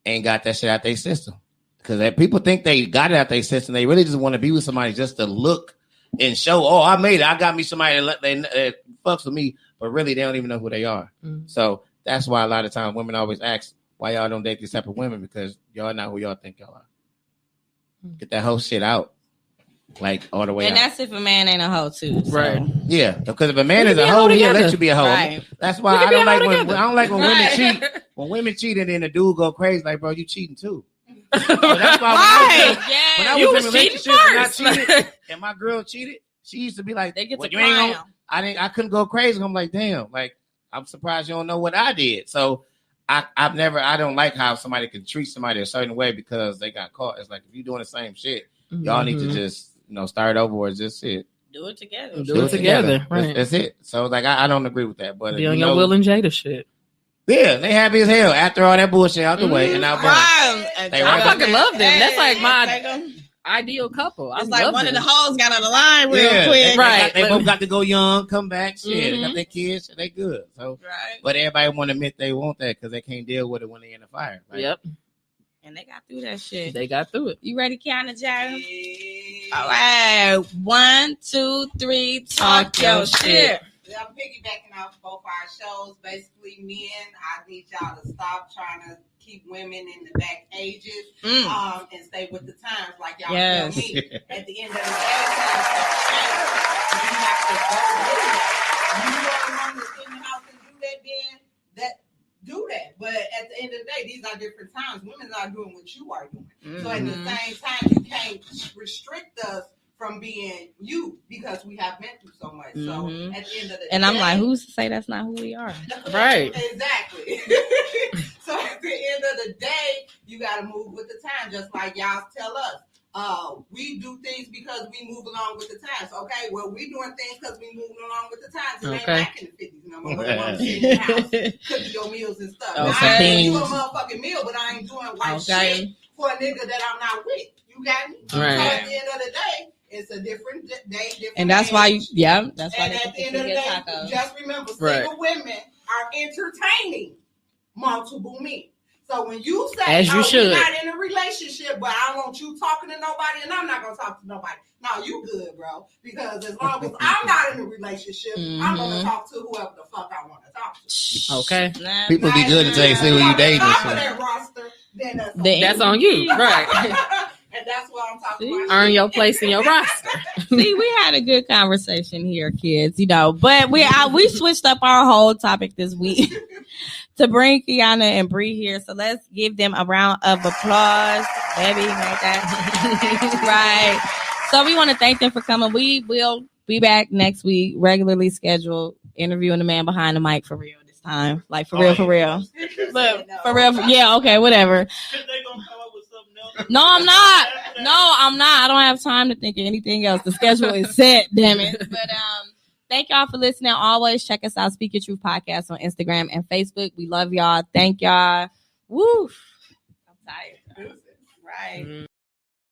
ain't got that shit out their system. Because people think they got it out their system. They really just want to be with somebody just to look and show, oh, I made it. I got me somebody that fucks with me, but really they don't even know who they are. Mm-hmm. So that's why a lot of times women always ask why y'all don't date these type of women, because y'all not who y'all think y'all are. Get that whole shit out. Like all the way and out. that's if a man ain't a hoe too. So. Right. Yeah. Because if a man is a hoe, he'll let you be a hoe. Right. That's why I don't like when women cheat. When women cheat and then the dude go crazy, like, bro, you cheating too. So that's why when I was in a relationship and I cheated and my girl cheated, she used to be like, they get well, to cry. I couldn't go crazy. I'm like, damn, like I'm surprised you don't know what I did. So I don't like how somebody can treat somebody a certain way because they got caught. It's like if you're doing the same shit, y'all need to just start over or just it. Do it together. Do it together. Right. That's it. So like I don't agree with that. But be on your Will and Jada shit. Yeah, they happy as hell after all that bullshit out the way, and I fucking love them. That's like my ideal couple. It's like one of the hoes got on the line real quick. They both got to go young, come back, shit. They got their kids, they good. So, but everybody want to admit they want that because they can't deal with it when they're in the fire. Right? Yep. And they got through that shit. They got through it. You ready, Kiana J? All right. 1, 2, 3. Talk your shit. I'm piggybacking off both our shows. Basically, men, I need y'all to stop trying to keep women in the back ages and stay with the times like y'all tell me. At the end of the day, you have to go with it. You don't want to sit in the house and do that, do that. But at the end of the day, these are different times. Women are doing what you are doing. Mm-hmm. So at the same time, you can't restrict us from being you because we have been through so much. Mm-hmm. So at the end of the day, I'm like, who's to say that's not who we are? Right. Exactly. So at the end of the day, you got to move with the time, just like y'all tell us. We do things because we move along with the times. Okay, well, we doing things because we moving along with the times. It ain't back in the 50s no more. When sitting in the house, cooking your meals and stuff. Now, I ain't do a motherfucking meal, but I ain't doing white shit for a nigga that I'm not with. You got me? Right. So at the end of the day, it's a different day, different and that's age. Why, that's why. And at the end of the day, just remember, single women are entertaining multiple men. So when you say, as you should, you're not in a relationship, but I want you talking to nobody, and I'm not gonna talk to nobody. No, you good, bro. Because as long as I'm not in a relationship, I'm gonna talk to whoever the fuck I want to talk to. Okay. People be good until they see who you dating. Top of that roster, then that's on you, right? And that's what I'm talking about. Earn your place in your roster. See, we had a good conversation here, kids, but we switched up our whole topic this week to bring Kiana and Bree here. So let's give them a round of applause. Baby, make that. Right. So we want to thank them for coming. We will be back next week, regularly scheduled, interviewing the man behind the mic for real this time. Like for real. Look, for real. Yeah, okay, whatever. No, I'm not. I don't have time to think of anything else. The schedule is set, damn it. But thank y'all for listening. Always check us out, Speak Your Truth Podcast on Instagram and Facebook. We love y'all. Thank y'all. Woo. I'm tired. Right.